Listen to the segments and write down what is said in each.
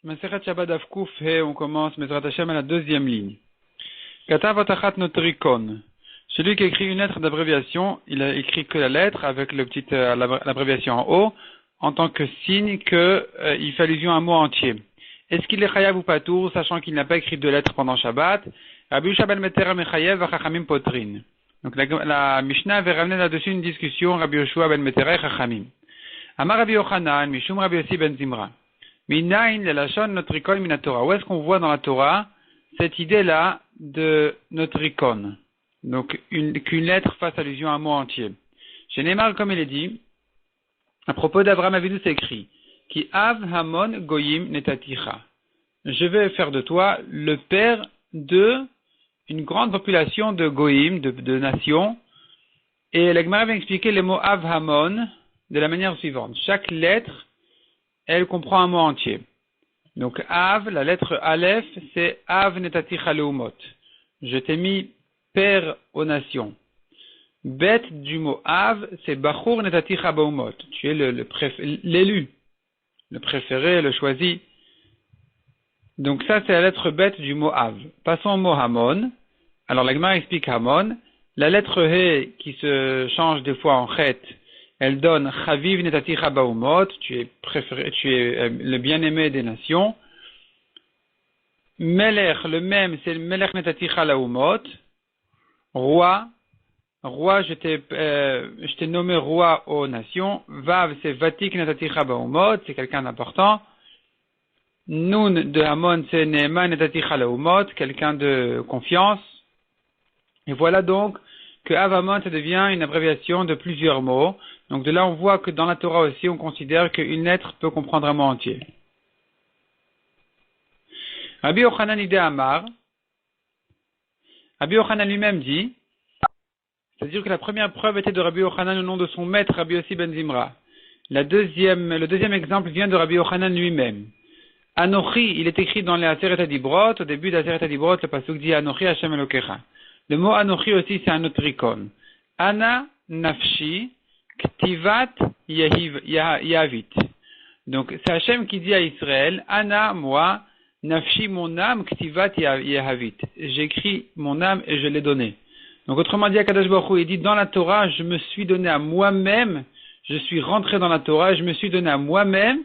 Masechet Shabbat Daf Kuf He, on commence Mesrat Hashem à la deuxième ligne. Katav Otachat Notrikon. Celui qui a écrit une lettre d'abréviation, il a écrit que la lettre avec le petit l'abréviation en haut, en tant que signe que il fait allusion à un mot entier. Est-ce qu'il est chayav ou patour, sachant qu'il n'a pas écrit de lettres pendant Shabbat? Rabbi Yosha ben Metera mechayev v'chachamim potrin. Donc la Mishnah avait ramené là-dessus une discussion Rabbi Yoshua ben Metera et Chachamim. Amar Rabbi Yochanan, Mishum Rabbi Yossi ben Zimra. Minayin lelashon notrikon min Torah. Où est-ce qu'on voit dans la Torah cette idée-là de notrikon? Donc qu'une lettre fasse allusion à un mot entier. Chez Neymar, comme il est dit, à propos d'Abraham Avidu, c'est écrit Ki av hamon goyim netaticha. Je vais faire de toi le père de une grande population de goyim, de nations. Et la Gemara vient expliquer les mots av hamon de la manière suivante. Chaque lettre, elle comprend un mot entier. Donc av, la lettre aleph, c'est av netaticha leumot. Je t'ai mis père aux nations. Bet du mot av, c'est bachur netaticha baumot. Tu es l'élu, le préféré, le choisi. Donc ça, c'est la lettre bet du mot av. Passons au mot hamon. Alors la Gemara explique hamon. La lettre he qui se change des fois en chet, elle donne chaviv netaticha baumot. Tu es préféré, tu es le bien-aimé des nations. Melech, le même, c'est melech netaticha laumot. Roi, je t'ai nommé roi aux nations. Vav, c'est vatik netaticha baumot, c'est quelqu'un d'important. Nun de Hamon, c'est ne'eman netaticha laumot, quelqu'un de confiance. Et voilà donc que Avamon, ça devient une abréviation de plusieurs mots. Donc de là, on voit que dans la Torah aussi, on considère qu'une lettre peut comprendre un mot entier. Rabbi Yochanan ide Amar. Rabbi Yochanan lui-même dit, c'est-à-dire que la première preuve était de Rabbi Yochanan au nom de son maître, Rabbi Yossi ben Zimra. Le deuxième exemple vient de Rabbi Yochanan lui-même. Anochi, il est écrit dans les Aseret HaDibrot, au début des Aseret HaDibrot, le pasuk dit Anochi Hashem Elokecha. Le mot Anochi aussi, c'est un notrikon. Ana nafshi ktivat yavit. Donc, c'est Hashem qui dit à Israël, Ana, moi, nafshi, mon âme, ktivat yahavit. J'écris mon âme et je l'ai donnée. Donc, autrement dit, Akadosh Baruch Hu, il dit, dans la Torah, je me suis donné à moi-même, je suis rentré dans la Torah et je me suis donné à moi-même,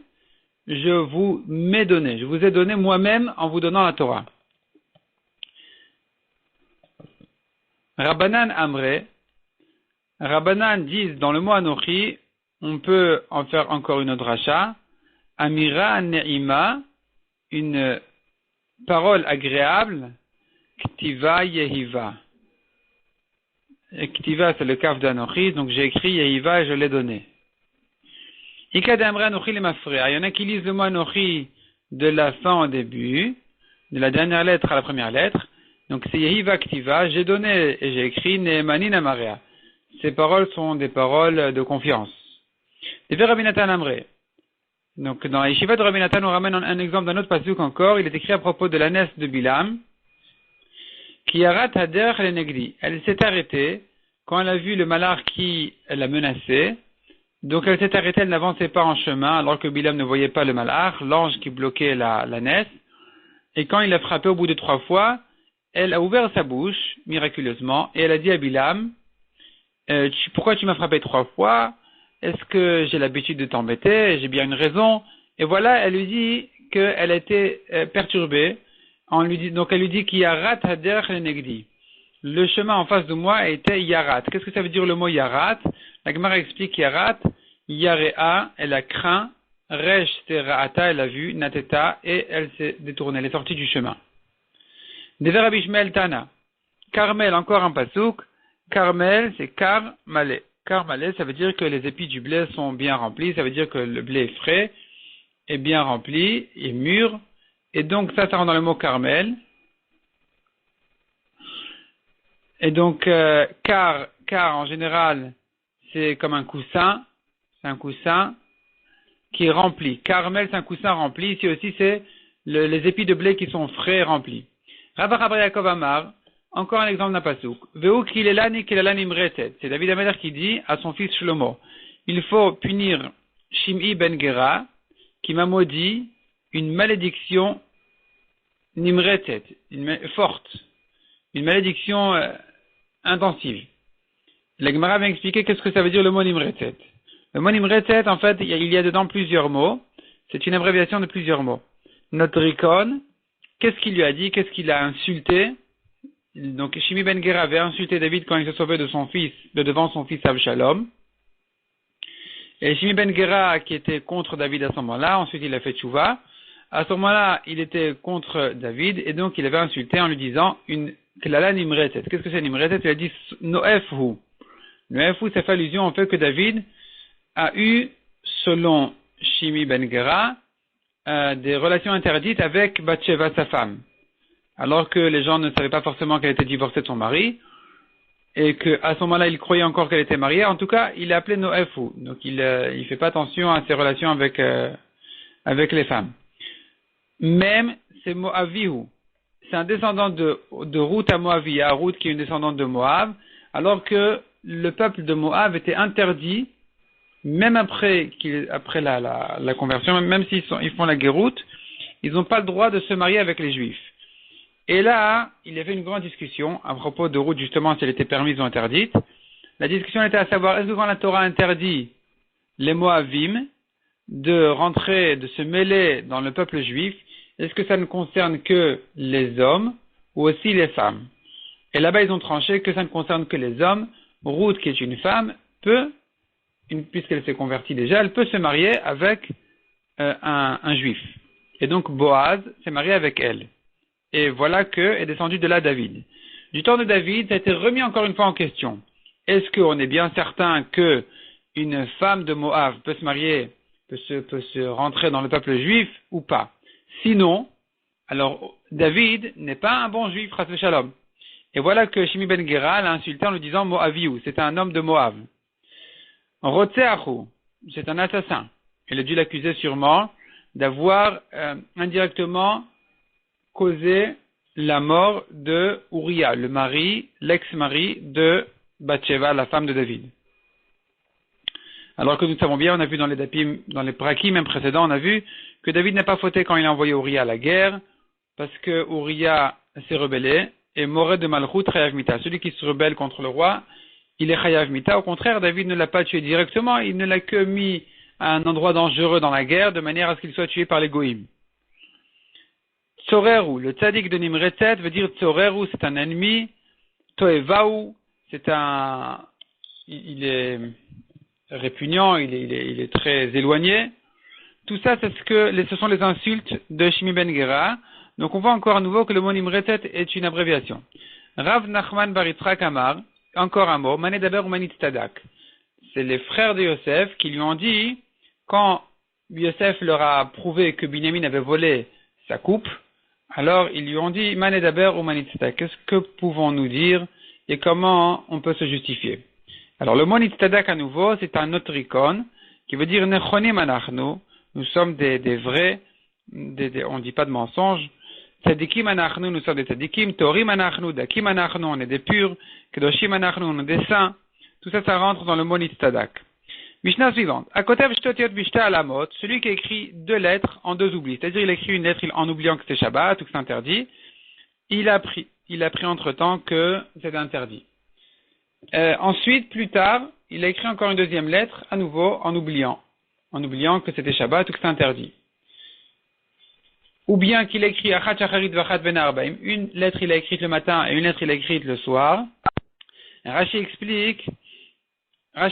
je vous ai donné moi-même en vous donnant la Torah. Rabbanan Amre, Rabbanan disent dans le mot Anochi, on peut en faire encore une autre dracha, Amira Ne'ima, une parole agréable, Ktiva Yehiva. Et Ktiva, c'est le kaf d'Anochi, donc j'ai écrit Yehiva et je l'ai donné. Ikad Amre Anochi les mafrea. Il y en a qui lisent le mot Anochi de la fin au début, de la dernière lettre à la première lettre. Donc c'est Yehiva Ktiva, j'ai donné et j'ai écrit Ne'emanin Amarea. Ces paroles sont des paroles de confiance. Et vers Rabbi Natan Amre. Donc dans la yeshiva de Rabbi Natan, on ramène un exemple d'un autre pasuk encore. Il est écrit à propos de l'ânesse de Bilam. Qui arat hader le negdi. Elle s'est arrêtée quand elle a vu le malach qui l'a menacée. Donc elle s'est arrêtée, elle n'avançait pas en chemin alors que Bilam ne voyait pas le malach, l'ange qui bloquait l'ânesse. Et quand il l'a frappé au bout de 3 fois, elle a ouvert sa bouche, miraculeusement, et elle a dit à Bilam, pourquoi tu m'as frappé 3 fois? Est-ce que j'ai l'habitude de t'embêter? J'ai bien une raison. Et voilà, elle lui dit qu'elle a été perturbée. Donc elle lui dit qu'il y a rat hader le negdi. Le chemin en face de moi était yarat. Qu'est-ce que ça veut dire le mot yarat? La Gemara explique yarat, yarea, elle a craint, resh c'est raata, elle a vu, nateta, et elle s'est détournée, elle est sortie du chemin. Dever Abishmel Tana. Carmel, encore un pasouk. Carmel, c'est Karmalé. Karmalé, ça veut dire que les épis du blé sont bien remplis, ça veut dire que le blé est frais, est bien rempli, est mûr. Et donc, ça rentre dans le mot Carmel. Et donc, car en général, c'est comme un coussin. C'est un coussin qui est rempli. Carmel, c'est un coussin rempli. Ici aussi, c'est les épis de blé qui sont frais et remplis. Rabba Rabba Yaakov Amar, encore un exemple d'un pasouk. Veu kilelani kilelani mretet. C'est David Améler qui dit à son fils Shlomo, il faut punir Shim'i ben Gera, qui m'a maudit une malédiction nimretet, forte, une malédiction intensive. La Gemara vient expliquer qu'est-ce que ça veut dire le mot nimretet. Le mot nimretet, en fait, il y a dedans plusieurs mots. C'est une abréviation de plusieurs mots. Notrikon, qu'est-ce qu'il lui a dit? Qu'est-ce qu'il a insulté? Donc, Shimi ben Gera avait insulté David quand il se sauvait de devant son fils Avshalom. Et Shimi ben Gera, qui était contre David à ce moment-là, ensuite il a fait tchouva. À ce moment-là, il était contre David, et donc il avait insulté en lui disant une klala nimretet. Qu'est-ce que c'est nimretet? Il a dit noefhu. Noefhu, ça fait allusion au fait que David a eu, selon Shimi ben Gera, des relations interdites avec Bathsheba, sa femme. Alors que les gens ne savaient pas forcément qu'elle était divorcée de son mari, et qu'à ce moment-là, il croyait encore qu'elle était mariée. En tout cas, il l'a appelé Noefhu. Donc, il fait pas attention à ses relations avec les femmes. Même, c'est Moavihu. C'est un descendant de Ruth à Moavia, Ruth qui est une descendante de Moab, alors que le peuple de Moab était interdit, même après la conversion, même s'ils font la guéroute, ils n'ont pas le droit de se marier avec les Juifs. Et là, il y avait une grande discussion à propos de Ruth, justement, si elle était permise ou interdite. La discussion était à savoir, est-ce que quand la Torah interdit les Moavim de rentrer, de se mêler dans le peuple juif, est-ce que ça ne concerne que les hommes ou aussi les femmes? Et là-bas, ils ont tranché que ça ne concerne que les hommes. Ruth, qui est une femme, puisqu'elle s'est convertie déjà, elle peut se marier avec un juif. Et donc, Boaz s'est marié avec elle. Et voilà que est descendu de là David. Du temps de David, ça a été remis encore une fois en question. Est-ce qu'on est bien certain que une femme de Moab peut se marier, peut se rentrer dans le peuple juif ou pas? Sinon, alors David n'est pas un bon juif, Chas v'Shalom. Et voilà que Shimi ben Gera l'a insulté en lui disant Moaviou, c'est un homme de Moab. Rotseachu, c'est un assassin. Il a dû l'accuser sûrement d'avoir indirectement causé la mort de Uriah, l'ex-mari de Bathsheba, la femme de David. Alors que nous savons bien, on a vu dans les prakim même précédents, on a vu que David n'a pas fauté quand il a envoyé Uriah à la guerre, parce que Uriah s'est rebellé, et Moré de Malchut Chayav Mita. Celui qui se rebelle contre le roi, il est Chayav Mita. Au contraire, David ne l'a pas tué directement, il ne l'a que mis à un endroit dangereux dans la guerre, de manière à ce qu'il soit tué par les Goïm. Tzoreru, le tzaddik de Nimretet veut dire Tzoreru, c'est un ennemi. Toevaou, il est répugnant, il est très éloigné. Tout ça, ce sont les insultes de Shimi ben Gera. Donc on voit encore à nouveau que le mot Nimretet est une abréviation. Rav Nachman bar Yitzchak Amar, encore un mot, Mané Daber ou Manit Tadak. C'est les frères de Yosef qui lui ont dit, quand Yosef leur a prouvé que Binyamin avait volé sa coupe, alors ils lui ont dit, Mané Daber ou Manit Tadak, qu'est-ce que pouvons-nous dire et comment on peut se justifier? Alors le mot Nitztadak à nouveau, c'est un notricon qui veut dire Nechonim anachnu, nous sommes des vrais, on ne dit pas de mensonges. Tzadikim anachnu, nous sommes des tzadikim. Torim anachnu, dakim anachnu, on est des purs. Kedoshim anachnu, on est des saints. Tout ça, ça rentre dans le mot Nitztadak. Mishnah suivante. Akotev shtotiot bishta alamot, celui qui a écrit 2 lettres en 2 oublis. C'est-à-dire, il a écrit une lettre en oubliant que c'est Shabbat ou que c'est interdit. Il a pris entre temps que c'est interdit. Ensuite, plus tard, il a écrit encore une 2e lettre, à nouveau, en oubliant que c'était Shabbat ou que c'est interdit. Ou bien qu'il a écrit Achat Shacharit Vachat Ben Arbaim, une lettre il a écrite le matin et une lettre il a écrite le soir. Rashi explique,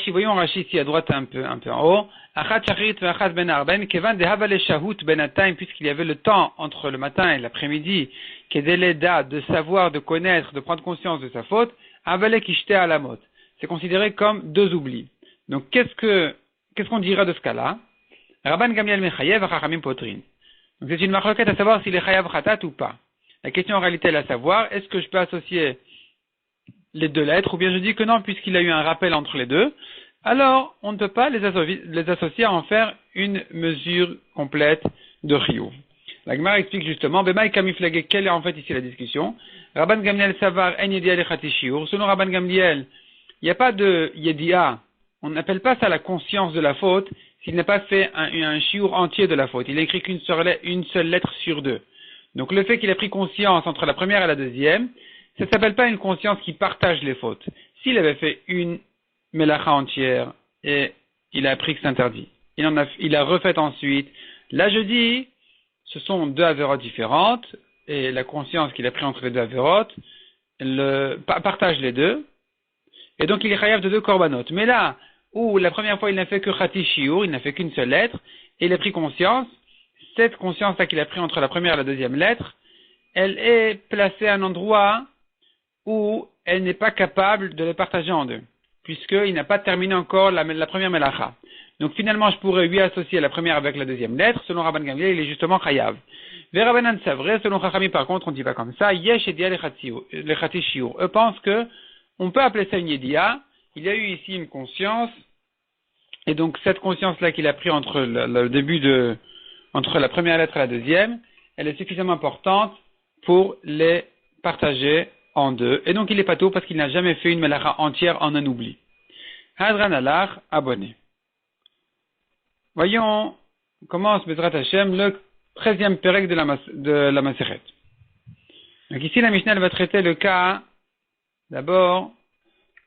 voyons Rashi ici à droite un peu en haut, Achat Shacharit Vachat Ben Arbaim, Kevan de Havale Shahut Ben Ataim, puisqu'il y avait le temps entre le matin et l'après-midi, Kedeleda, de savoir, de connaître, de prendre conscience de sa faute, Havale Kishte Alamot. C'est considéré comme 2 oublis. Donc qu'est-ce qu'on dira de ce cas-là? Rabban Gamliel Mechayev Chachamim Potrin. Donc c'est une marloquette à savoir s'il est chayav khatat ou pas. La question en réalité est à savoir, est-ce que je peux associer les 2 lettres, ou bien je dis que non, puisqu'il a eu un rappel entre les 2, alors on ne peut pas les associer à en faire une mesure complète de chiyuv. La Gemara explique justement, Bemaï kamiflage, quelle est en fait ici la discussion? Rabban Gamliel savar en yedia lechati shiur. Selon Rabban Gamliel, il n'y a pas de yedia, on n'appelle pas ça la conscience de la faute, s'il n'a pas fait un chiour entier de la faute. Il a écrit qu'une seule lettre sur deux. Donc le fait qu'il ait pris conscience entre la première et la deuxième, ça ne s'appelle pas une conscience qui partage les fautes. S'il avait fait une melacha entière et il a appris que c'est interdit, il a refait ensuite. Là je dis, ce sont deux avérotes différentes et la conscience qu'il a pris entre les deux avérotes partage les deux. Et donc il est chayav de deux korbanot. Mais là, où la première fois il n'a fait que chati shiur, il n'a fait qu'une seule lettre, et il a pris conscience, cette conscience-là qu'il a pris entre la première et la deuxième lettre, elle est placée à un endroit où elle n'est pas capable de les partager en deux, puisqu'il n'a pas terminé encore la première melacha. Donc finalement, je pourrais lui associer la première avec la deuxième lettre. Selon Rabban Gamliel, il est justement chayav. Verabanan, c'est vrai. Selon Chachami, par contre, on ne dit pas comme ça. Yesh et dia le chati shiur. Eux pensent que on peut appeler ça une yedia. Il y a eu ici une conscience, et donc cette conscience-là qu'il a pris entre entre la première lettre et la deuxième, elle est suffisamment importante pour les partager en deux. Et donc il est pas tôt parce qu'il n'a jamais fait une melacha entière en un oubli. Hadran alach, abonné. Voyons, commence Bezrat Hashem, le 13e pérec de la Maseret. Donc ici la Mishnah va traiter le cas, d'abord,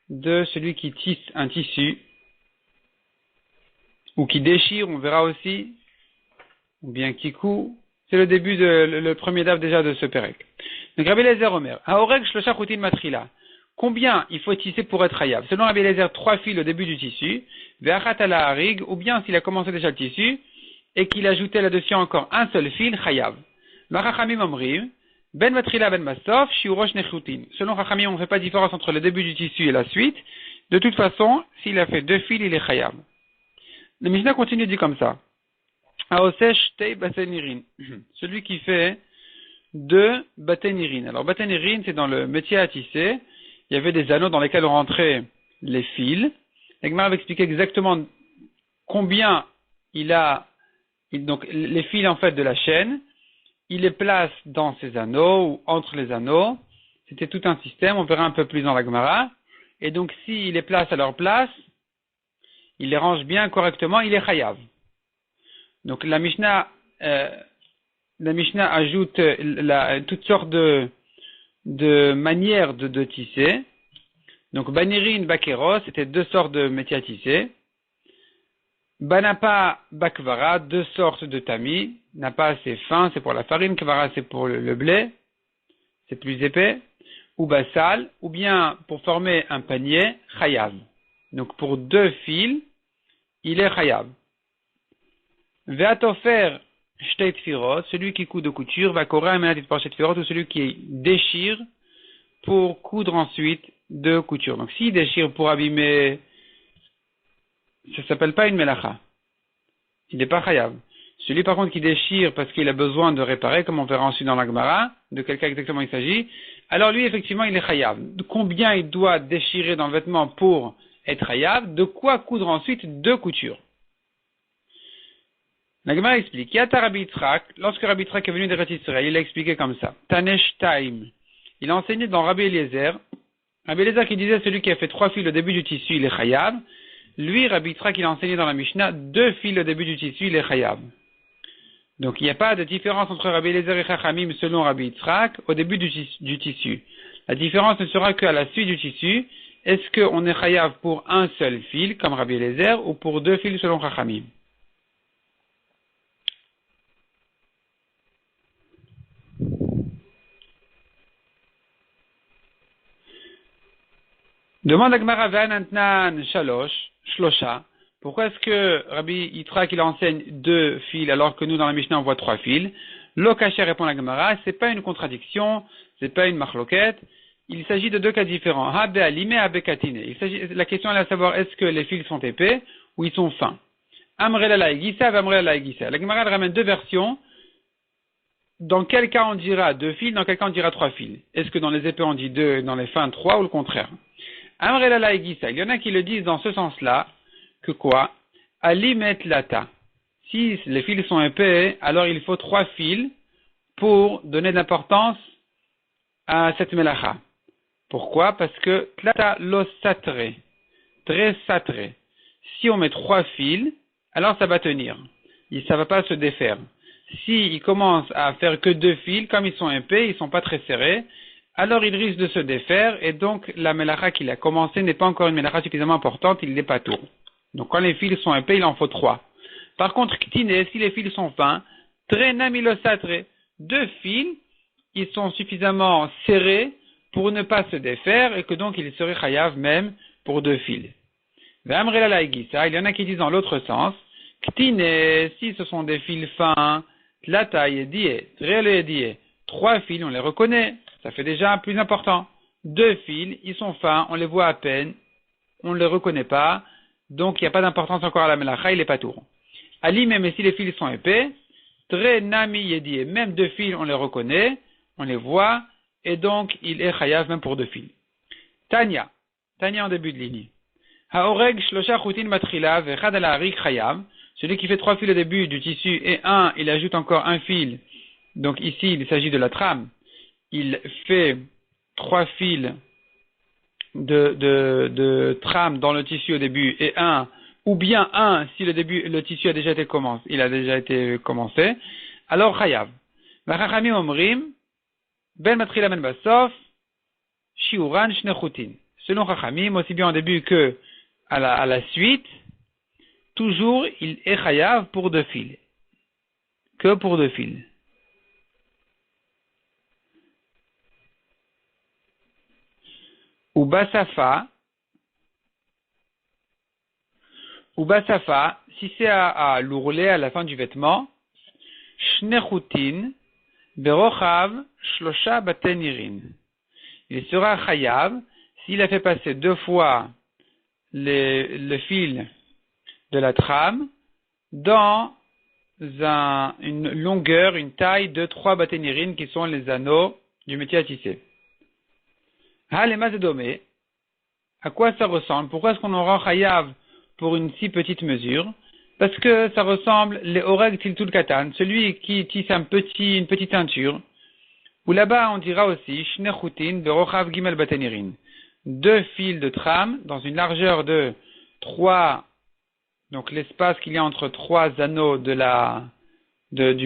de celui qui tisse un tissu, ou qui déchire, on verra aussi, ou bien qui coud. C'est le début le premier daf déjà de ce pérec. Donc Rabbi Eliezer Omer, Haoreg shlosha chutin matrila. Combien il faut tisser pour être hayav? Selon Rabbi Eliezer, 3 fils au début du tissu, ve'achat ala harig, ou bien s'il a commencé déjà le tissu, et qu'il ajoutait là-dessus encore un seul fil, hayav. L'achachamim omrim, ben matrila ben masof, shiurosh nechutin. Selon Chachamim, on ne fait pas de différence entre le début du tissu et la suite. De toute façon, s'il a fait 2 fils, il est hayav. Le Mishnah continue dit comme ça. Aosesh tei batenirin. Celui qui fait 2 batenirin. Alors batenirin, c'est dans le métier à tisser. Il y avait des anneaux dans lesquels on rentrait les fils. L'Egmar va expliquer exactement combien donc les fils en fait de la chaîne. Il les place dans ces anneaux ou entre les anneaux. C'était tout un système. On verra un peu plus dans la Gemara. Et donc s'il les place à leur place, il les range bien correctement, il est chayav. Donc la Mishnah ajoute toutes sortes de manières de tisser. Donc banirin, bakero, c'était 2 sortes de métiers à tisser. Banapa, bakvara, 2 sortes de tamis. Napa c'est fin, c'est pour la farine, kvara c'est pour le blé, c'est plus épais. Ou basal, ou bien pour former un panier, chayav. Donc pour 2 fils, il est chayav. Ve'atofer shtei tfirot, celui qui coud de couture, va korer amenatit par shtei tfirot, ou celui qui déchire pour coudre ensuite de couture. Donc s'il déchire pour abîmer, ça s'appelle pas une melacha. Il n'est pas chayav. Celui par contre qui déchire parce qu'il a besoin de réparer, comme on verra ensuite dans la Gemara, de quel cas exactement il s'agit, alors lui effectivement il est chayav. De combien il doit déchirer dans le vêtement pour être chayav, de quoi coudre ensuite de couture. La Gemara explique, Yata Rabbi Yitzhak, lorsque Rabbi Yitzhak est venu d'Eretz Israël, il a expliqué comme ça. Tanesh Taim. Il a enseigné dans Rabbi Eliezer. Rabbi Eliezer qui disait celui qui a fait 3 fils au début du tissu, il est chayav. Lui, Rabbi Yitzhak, il a enseigné dans la Mishnah 2 fils au début du tissu, il est chayav. Donc il n'y a pas de différence entre Rabbi Eliezer et Chachamim selon Rabbi Yitzhak au début du tissu. La différence ne sera qu'à la suite du tissu. Est-ce qu'on est chayav pour un seul fil, comme Rabbi Eliezer, ou pour 2 fils selon Chachamim? Demande à Gemara Ve'anantnan Shlosha. Pourquoi est-ce que Rabbi Yitzhak il enseigne 2 fils alors que nous dans la Mishnah on voit 3 fils? Lokacher répond à Gemara, c'est pas une contradiction, c'est pas une marloquette. Il s'agit de 2 cas différents. Habe alime, habe katine. La question est à savoir est-ce que les fils sont épais ou ils sont fins. Amrela la egisa, amrela la egisa. La Gemara ramène 2 versions. Dans quel cas on dira 2 fils, dans quel cas on dira 3 fils? Est-ce que dans les épais on dit 2, dans les fins 3 ou le contraire? Amrela la egisa. Il y en a qui le disent dans ce sens-là, que quoi? Alimet lata. Si les fils sont épais, alors il faut 3 fils pour donner de l'importance à cette melacha. Pourquoi? Parce que tlata lo satre, très satre. Si on met 3 fils, alors ça va tenir. Ça va pas se défaire. S'il commence à faire que 2 fils, comme ils sont épais, ils sont pas très serrés, alors il risque de se défaire, et donc la melacha qu'il a commencé n'est pas encore une melacha suffisamment importante, il n'est pas tour. Donc quand les fils sont épais, il en faut 3. Par contre, ktine, si les fils sont fins, très namilosatre, 2 fils, ils sont suffisamment serrés pour ne pas se défaire, et que donc il serait chayav même pour 2 fils. Il y en a qui disent dans l'autre sens, ktine, si ce sont des fils fins, tlata yedie, trele yedie, 3 fils, on les reconnaît, ça fait déjà plus important. 2 fils, ils sont fins, on les voit à peine, on ne les reconnaît pas, donc il n'y a pas d'importance encore à la melacha, il n'est pas tour. Ali, même si les fils sont épais, très nami yedie, même 2 fils, on les reconnaît, on les voit, et donc il est chayav même pour 2 fils. Tanya en début de ligne. Haoreg shlosha chutin matrila vechad ala harik chayav, celui qui fait 3 fils au début du tissu et il ajoute encore un fil, donc ici il s'agit de la trame, il fait 3 fils de trame dans le tissu au début et ou bien si le tissu a déjà été commencé, alors chayav. Vachachamim omrim, ben matrila ben basof, shiuran shne chutin. Selon Chachamim, aussi bien au début que à la suite, toujours il est chayav pour 2 fils. Que pour 2 fils. Ou basafa, si c'est à l'ourlet à la fin du vêtement, shnechutin, berochav, shlosha batenirin. Il sera chayav s'il a fait passer 2 fois le fil de la trame dans une longueur, une taille de 3 baténirines qui sont les anneaux du métier à tisser. À quoi ça ressemble? Pourquoi est-ce qu'on en rend chayav pour une si petite mesure? Parce que ça ressemble les oreg tiltul katan, celui qui tisse une petite teinture, où là-bas on dira aussi shnechutin berochav gimel baténirines. 2 fils de trame dans une largeur de 3, donc l'espace qu'il y a entre 3 anneaux du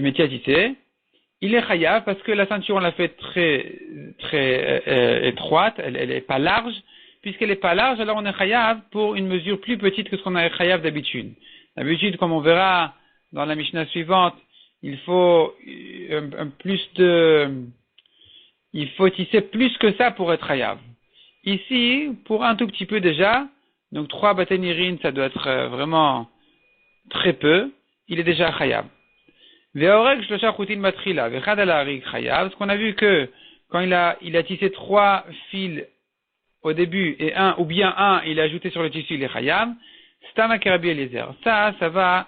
métier à tisser, il est chayav parce que la ceinture on l'a fait très étroite, elle est pas large. Puisqu'elle est pas large, alors on est chayav pour une mesure plus petite que ce qu'on a chayav d'habitude. D'habitude, comme on verra dans la Mishnah suivante, il faut il faut tisser plus que ça pour être chayav. Ici, pour un tout petit peu déjà, donc 3 baténirines, ça doit être vraiment très peu, il est déjà chayav. Ce qu'on a vu que quand il a tissé 3 fils au début et il a ajouté sur le tissu, il est chayav, stama ke Rabbi Eliezer. Ça va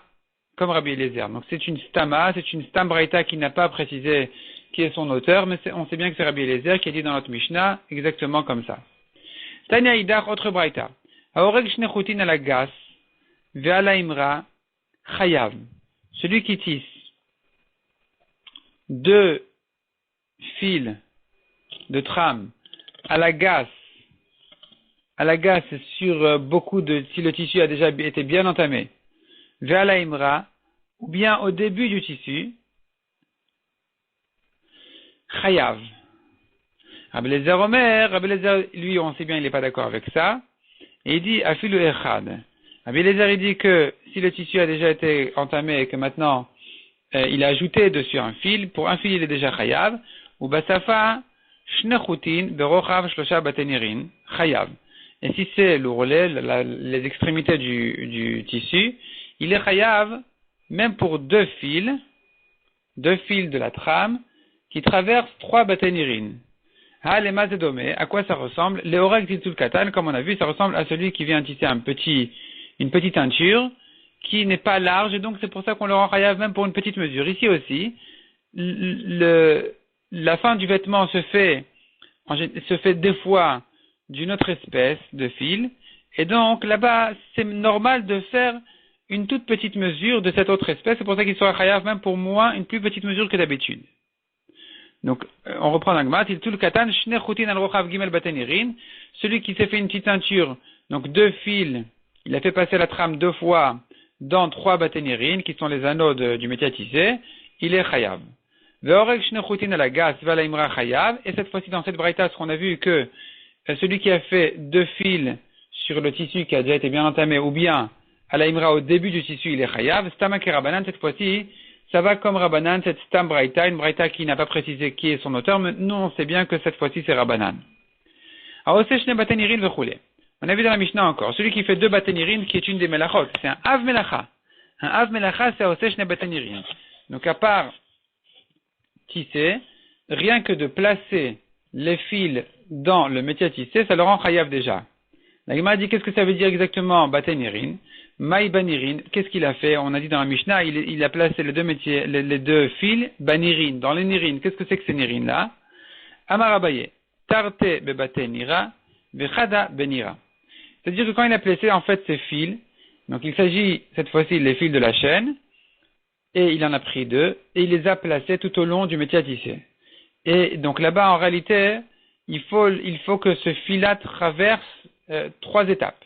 comme Rabbi Eliezer. Donc c'est une stam braïta qui n'a pas précisé qui est son auteur, mais on sait bien que c'est Rabbi Eliezer qui a dit dans notre Mishnah exactement comme ça. Tanya idach, autre braïta. Haoreg shnechutin ala gas, ve'ala imra, chayav. Celui qui tisse 2 fils de trame à la gasse sur si le tissu a déjà été bien entamé, vers la imra, ou bien au début du tissu, chayav. Rabbi Eliezer, lui, on sait bien, il n'est pas d'accord avec ça, et il dit, afilu echad. Rabbi Eliezer, il dit que si le tissu a déjà été entamé et que maintenant, il a ajouté dessus un fil, pour un fil, il est déjà chayav, ou basafa, shnechutin, berochav, shlosha batenirin, chayav. Et si c'est l'ourlet, les extrémités du tissu, il est chayav, même pour 2 fils de la trame, qui traversent 3 baténirines. À quoi ça ressemble? Les oreg tiltul katan, comme on a vu, ça ressemble à celui qui vient tisser une petite teinture, qui n'est pas large, et donc c'est pour ça qu'on le rend chayav même pour une petite mesure. Ici aussi, la fin du vêtement se fait des fois d'une autre espèce de fil, et donc là-bas, c'est normal de faire une toute petite mesure de cette autre espèce, c'est pour ça qu'il sera chayav même pour moins une plus petite mesure que d'habitude. Donc, on reprend l'agma, tiltul katan, shne chutin al rochav gimel batenirin, celui qui s'est fait une petite teinture, donc 2 fils, il a fait passer la trame 2 fois dans 3 baténirines, qui sont les anneaux du métier à tisser, il est chayav. Ve'orek shne chutin ala gas vala imra chayav. Et cette fois-ci, dans cette braïta, ce qu'on a vu que celui qui a fait 2 fils sur le tissu qui a déjà été bien entamé, ou bien à la imra au début du tissu, il est chayav. Stama ke Rabbanan, cette fois-ci, ça va comme Rabbanan, cette stam braïta, une braïta qui n'a pas précisé qui est son auteur, mais nous on sait bien que cette fois-ci c'est Rabbanan. Aose shne baténirines vechoulé. On a vu dans la Mishnah encore, celui qui fait 2 baténirines qui est une des melachot, c'est un av melacha. Un av melacha, c'est aose shne baténirines. Donc à part tisser, rien que de placer les fils dans le métier à tisser, ça le rend chayav déjà. La Gemara dit qu'est-ce que ça veut dire exactement baténirine, maï banirine, qu'est-ce qu'il a fait? On a dit dans la Mishnah, il a placé les 2 métiers, les 2 fils banirine, dans les nirines. Qu'est-ce que c'est que ces nirines là? Amarabaye, tarte bebate nira, vechada benira. C'est-à-dire que quand il a placé en fait ces fils, donc il s'agit cette fois-ci des fils de la chaîne, et il en a pris 2, et il les a placés tout au long du métier à tisser. Et donc là-bas, en réalité, il faut que ce fil-là traverse 3 étapes.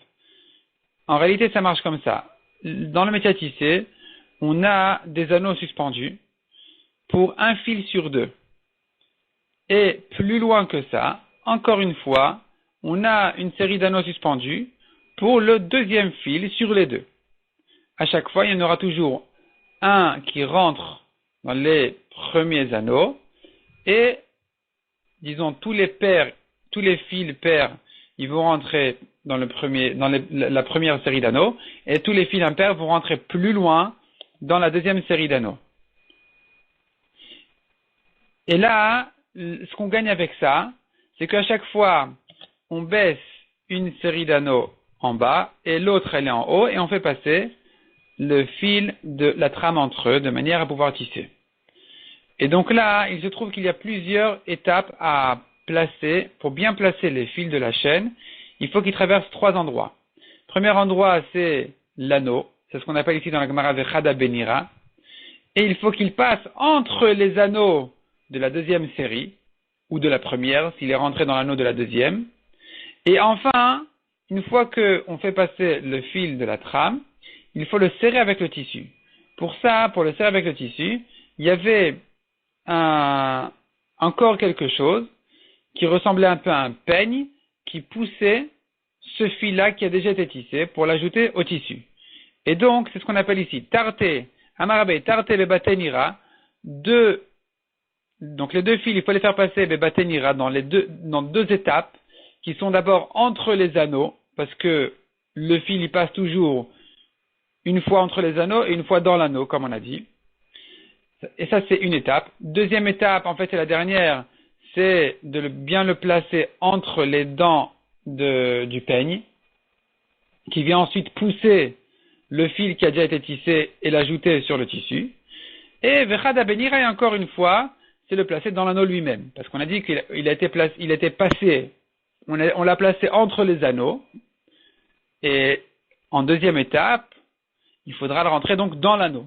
En réalité, ça marche comme ça. Dans le métier à tisser, on a des anneaux suspendus pour un fil sur 2. Et plus loin que ça, encore une fois, on a une série d'anneaux suspendus pour le 2e fil sur les 2. À chaque fois, il y en aura toujours un qui rentre dans les premiers anneaux et, disons, tous les fils pairs, ils vont rentrer dans la première série d'anneaux et tous les fils impairs vont rentrer plus loin dans la 2e série d'anneaux. Et là, ce qu'on gagne avec ça, c'est qu'à chaque fois, on baisse une série d'anneaux en bas et l'autre elle est en haut et on fait passer le fil de la trame entre eux de manière à pouvoir tisser. Et donc là, il se trouve qu'il y a plusieurs étapes à placer. Pour bien placer les fils de la chaîne, il faut qu'ils traversent 3 endroits. Premier endroit, c'est l'anneau. C'est ce qu'on appelle ici dans la Gemara vechada benira. Et il faut qu'il passe entre les anneaux de la 2e série, ou de la première, s'il est rentré dans l'anneau de la 2e. Et enfin, une fois qu'on fait passer le fil de la trame, il faut le serrer avec le tissu. Pour le serrer avec le tissu, il y avait encore quelque chose qui ressemblait un peu à un peigne qui poussait ce fil-là qui a déjà été tissé pour l'ajouter au tissu. Et donc, c'est ce qu'on appelle ici tarte, amarabe, tarte bebatenira, donc les 2 fils, il faut les faire passer bebatenira dans 2 étapes qui sont d'abord entre les anneaux, parce que le fil il passe toujours une fois entre les anneaux et une fois dans l'anneau, comme on a dit. Et ça, c'est une étape. 2e étape, en fait, c'est la dernière, c'est de bien le placer entre les dents du peigne, qui vient ensuite pousser le fil qui a déjà été tissé et l'ajouter sur le tissu. Et vechada benira, et encore une fois, c'est le placer dans l'anneau lui-même. Parce qu'on a dit qu'il a été passé, on l'a placé entre les anneaux, et en 2e étape, il faudra le rentrer donc dans l'anneau.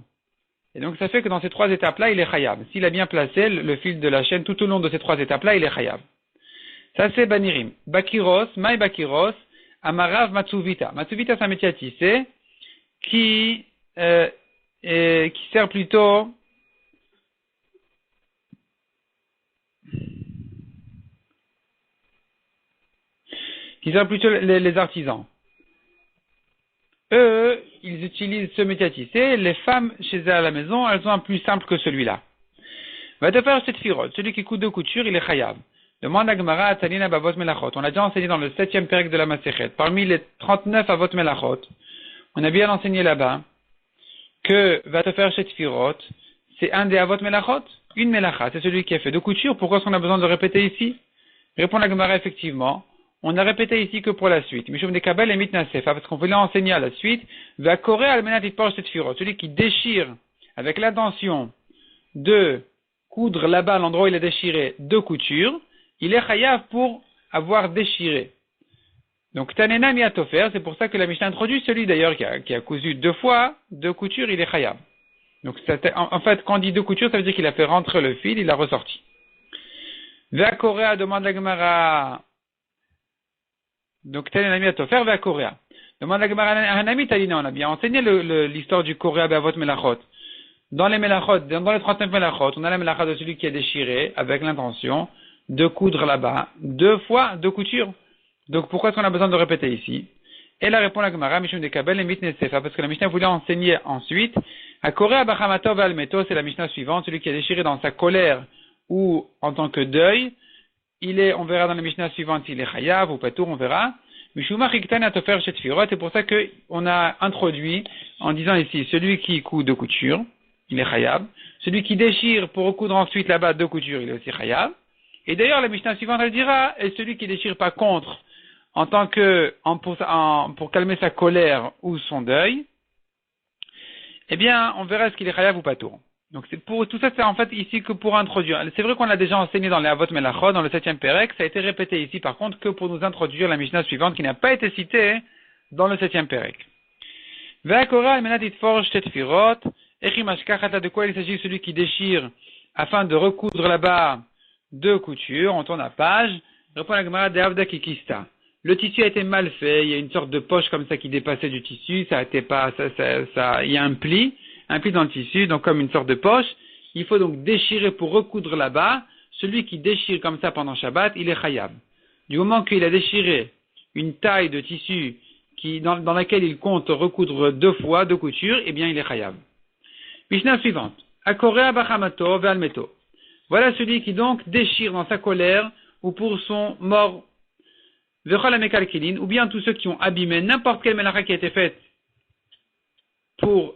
Et donc ça fait que dans ces 3 étapes-là, il est chayav. S'il a bien placé le fil de la chaîne tout au long de ces 3 étapes-là, il est chayav. Ça c'est banirim. Bakiros, maï bakiros, amarav matsuvita. Matsuvita c'est un métier à tisser qui sert plutôt les artisans. Eux, ils utilisent ce métier à tisser. Les femmes, chez elles à la maison, elles ont un plus simple que celui-là. Va te faire cette firote. Celui qui coud de couture, il est chayav. Demande à Gemara à Tanina Bavot Melachot. On a déjà enseigné dans le 7e pérec de la Masechet. Parmi les 39 Avot Melachot, on a bien enseigné là-bas que va te faire cette firote, c'est un des Avot Melachot. Une Melacha, c'est celui qui a fait de couture. Pourquoi est-ce qu'on a besoin de répéter ici? Répond la Gemara effectivement. On a répété ici que pour la suite. Mishum de Kabel et Mitnasefa, parce qu'on voulait enseigner à la suite, va correr almenat itporch cette firote. Celui qui déchire avec l'intention de coudre là-bas, l'endroit où il a déchiré, de couture, il est chayav pour avoir déchiré. Donc, Tanena miatofer, c'est pour ça que la Mishnah introduit celui d'ailleurs qui a cousu 2 fois, 2 coutures, il est chayav. Donc, en fait, quand on dit 2 coutures, ça veut dire qu'il a fait rentrer le fil, il l'a ressorti. Va Korea demande la Gemara. Donc, Tanena miatofer, va Korea. Demande la Gemara Hanami Talina, on a bien enseigné l'histoire du Korea Be'avot Melachot. Dans les Melachot, dans les 39 Melachot, on a la Melacha de celui qui a déchiré avec l'intention de coudre là-bas 2 fois 2 coutures. Donc pourquoi est-ce qu'on a besoin de répéter ici? Et la réponse à la Gemara, Mishum de Kabel et Mitne Sefa, parce que la Mishnah voulait enseigner ensuite, à Korea Bachamato Valmeto, c'est la Mishnah suivante, celui qui a déchiré dans sa colère ou en tant que deuil, on verra dans la Mishnah suivante s'il est chayav ou patour, on verra. Mishuma Chiktan Atofer Shetfirot, c'est pour ça qu'on a introduit, en disant ici, celui qui coud 2 coutures, il est chayav. Celui qui déchire pour recoudre ensuite là-bas 2 coutures, il est aussi chayav. Et d'ailleurs, la Mishnah suivante, elle dira, et celui qui déchire pas contre, en tant que, pour calmer sa colère ou son deuil, eh bien, on verra ce qu'il est chayav ou patour. Donc tout ça, c'est en fait ici que pour introduire. C'est vrai qu'on l'a déjà enseigné dans les Avot Melachot, dans le 7e Pérec, ça a été répété ici par contre que pour nous introduire la Mishnah suivante qui n'a pas été citée dans le 7e Pérec. Ve'akora al-menat itforj tetfirot, echimashkachat, de quoi il s'agit, celui qui déchire afin de recoudre là-bas 2 coutures, on tourne la page, répond la Gemara de Avda Kikista. Le tissu a été mal fait, il y a une sorte de poche comme ça qui dépassait du tissu, il y a un pli dans le tissu, donc comme une sorte de poche. Il faut donc déchirer pour recoudre là-bas. Celui qui déchire comme ça pendant Shabbat, il est chayav. Du moment qu'il a déchiré une taille de tissu dans laquelle il compte recoudre 2 fois 2 coutures, eh bien il est chayav. Mishnah suivante. Akorea bachamato ve'almeto. Voilà celui qui donc déchire dans sa colère ou pour son mort. Vechol amekalkelin, ou bien tous ceux qui ont abîmé n'importe quelle melacha qui a été faite pour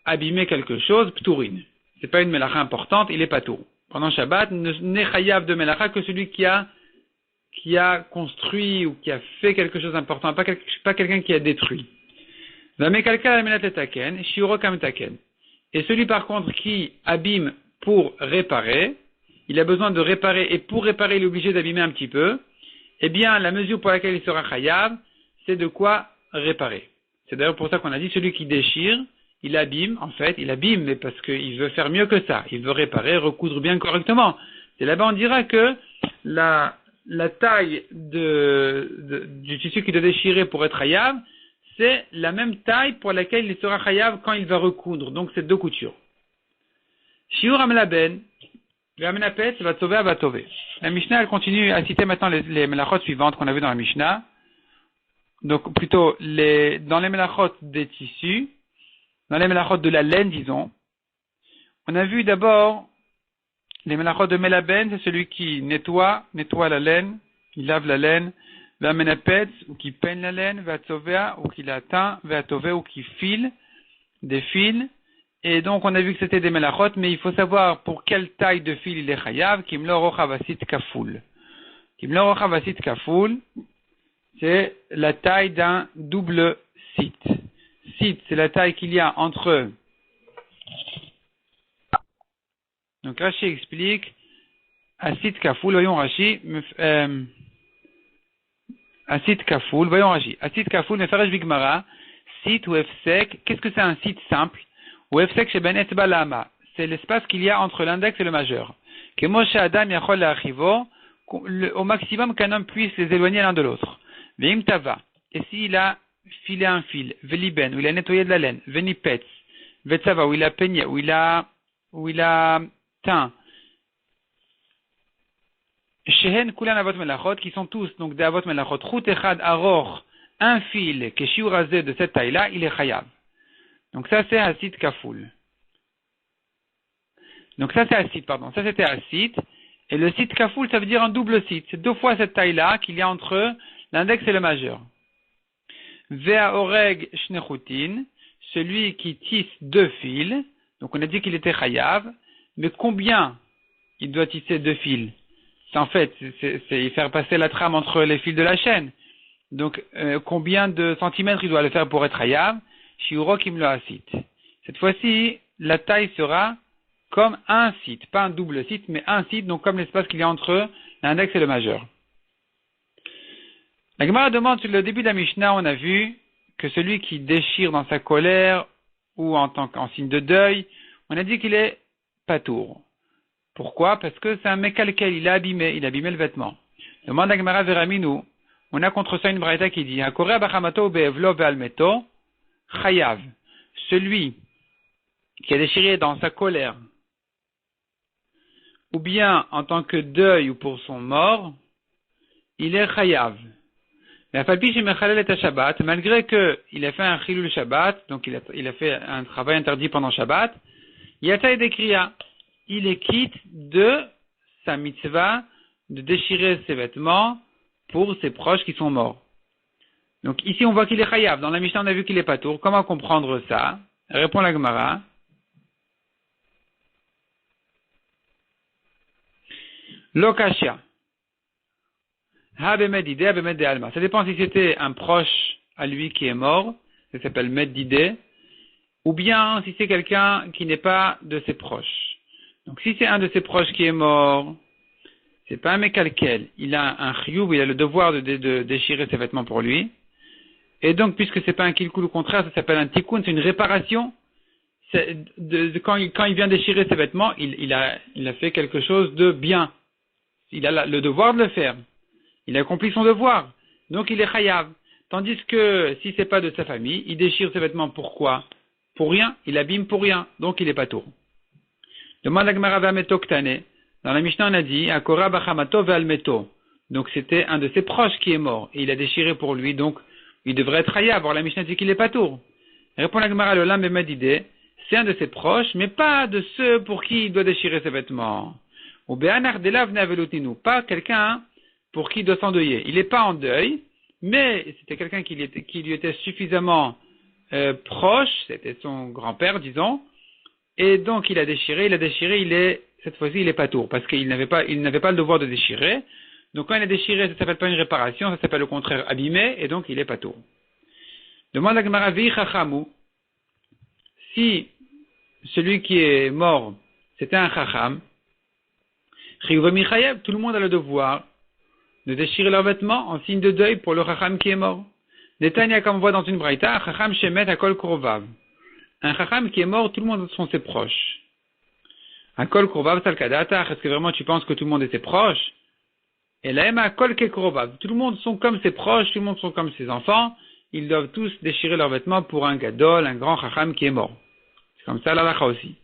abîmer quelque chose, pturin. C'est pas une melacha importante, il est patour. Pendant Shabbat, n'est chayav de melacha que celui qui a construit ou qui a fait quelque chose d'important, pas quelqu'un qui a détruit. Et celui par contre qui abîme pour réparer, il a besoin de réparer et pour réparer il est obligé d'abîmer un petit peu, eh bien la mesure pour laquelle il sera chayav, c'est de quoi réparer. C'est d'ailleurs pour ça qu'on a dit celui qui déchire, il abîme, mais parce qu'il veut faire mieux que ça. Il veut réparer, recoudre bien correctement. Et là-bas, on dira que la taille du tissu qu'il doit déchirer pour être chayav, c'est la même taille pour laquelle il sera chayav quand il va recoudre. Donc, c'est 2 coutures. Shiur amelaben, le amenapet, va tove, va tove. La Mishnah, elle continue à citer maintenant les melachot suivantes qu'on a vues dans la Mishnah. Donc, plutôt, dans les melachot des tissus, dans les melachot de la laine, disons, on a vu d'abord les melachot de melaben, c'est celui qui nettoie la laine, qui lave la laine, v'amenapetz, ou qui peigne la laine, v'atzovea, ou qui la teint, v'atove, ou qui file des fils. Et donc on a vu que c'était des melachot, mais il faut savoir pour quelle taille de fil il est chayav, kimlo rochavasit kaful. Kimlo rochavasit kaful, c'est la taille d'un double site. Site, c'est la taille qu'il y a entre. Donc Rashi explique Asit Kafoul, voyons Rashi. Asit Kafoul, voyons Rashi. Asit Kafoul, Mefaresh Bigmara, site ou Efsek. Qu'est-ce que c'est un site simple? Ou Efsek chez Ben Etzba Lama. C'est l'espace qu'il y a entre l'index et le majeur. Que Moshe Adam Yachol Achivo, au maximum qu'un homme puisse les éloigner l'un de l'autre. Veim Tava. Et s'il a filé un fil, Veliben, où il a nettoyé de la laine, Venipetz, Vetzava, où il a peigné, où il a teint, Shehen Kulan Avot Melachot, qui sont tous donc des Avot Melachot, Chut Echad Aror, un fil, Keshiurazé de cette taille-là, il est chayav. Donc ça c'est Asit Kafoul. Donc ça c'est Asit, pardon. Ça c'était Asit. Et le site Kafoul, ça veut dire un double site. C'est 2 fois cette taille-là qu'il y a entre l'index et le majeur. Vea Oreg Shnechutin, celui qui tisse 2 fils. Donc on a dit qu'il était chayav. Mais combien il doit tisser 2 fils? C'est en fait, c'est faire passer la trame entre les fils de la chaîne. Donc combien de centimètres il doit le faire pour être chayav? Shiuro Kimlo Asit. Cette fois-ci, la taille sera comme un site, pas un double site, mais un site, donc comme l'espace qu'il y a entre l'index et le majeur. La Gemara demande, sur le début de la Mishnah, on a vu que celui qui déchire dans sa colère ou en signe de deuil, on a dit qu'il est patour. Pourquoi? Parce que c'est un mekalkel, il a abîmé le vêtement. Demande la Gemara Veraminu, on a contre ça une braïta qui dit, Hakore bachamato be'evlo ve'almeto, chayav. Celui qui a déchiré dans sa colère, ou bien en tant que deuil ou pour son mort, il est chayav. Mais malgré qu'il a fait un chilul Shabbat, donc il a fait un travail interdit pendant Shabbat, il est quitte de sa mitzvah de déchirer ses vêtements pour ses proches qui sont morts. Donc ici on voit qu'il est chayav. Dans la Mishnah on a vu qu'il est patour. Comment comprendre ça? Répond la Gemara. Lokashia. Ça dépend si c'était un proche à lui qui est mort, ça s'appelle Meddidé, ou bien si c'est quelqu'un qui n'est pas de ses proches. Donc si c'est un de ses proches qui est mort, c'est pas un mekalkel, il a un chiyuv, il a le devoir de déchirer ses vêtements pour lui, et donc puisque c'est pas un kilkul, au contraire, ça s'appelle un tikkun, c'est une réparation. Quand il vient déchirer ses vêtements, il a fait quelque chose de bien. Il a le devoir de le faire. Il a accompli son devoir. Donc il est chayav. Tandis que si c'est pas de sa famille, il déchire ses vêtements pourquoi? Pour rien. Il abîme pour rien. Donc il est patour. Demande à Gemara ve'almeto ktane. Dans la Mishnah on a dit Akora bachamato ve'almeto. Donc c'était un de ses proches qui est mort. Et il a déchiré pour lui. Donc il devrait être chayav. Or la Mishnah dit qu'il est patour. Répond la Gemara le lam bemadide. C'est un de ses proches, mais pas de ceux pour qui il doit déchirer ses vêtements. Ou be'anar delav ne'avelutinu. Pas quelqu'un pour qui il doit s'endeuiller. Il n'est pas en deuil, mais c'était quelqu'un qui lui était suffisamment proche, c'était son grand-père, disons, et donc il a déchiré, cette fois-ci il est patour, parce qu'il n'avait pas le devoir de déchirer. Donc quand il a déchiré, ça ne s'appelle pas une réparation, ça s'appelle au contraire abîmer, et donc il est patour. Demande à Gemara vi chachamu, si celui qui est mort, c'était un chacham, chiyuv michayev, tout le monde a le devoir de déchirer leurs vêtements en signe de deuil pour le chacham qui est mort. Netanya, comme on voit dans une braïta, chacham shemet akol kurvav. Un chacham qui est mort, tout le monde sont ses proches. Akol kurvav salkadatar, est-ce que vraiment tu penses que tout le monde est ses proches? Et la ema akol ke kurvav. Tout le monde sont comme ses proches, tout le monde sont comme ses enfants. Ils doivent tous déchirer leurs vêtements pour un gadol, un grand chacham qui est mort. C'est comme ça l'alacha aussi.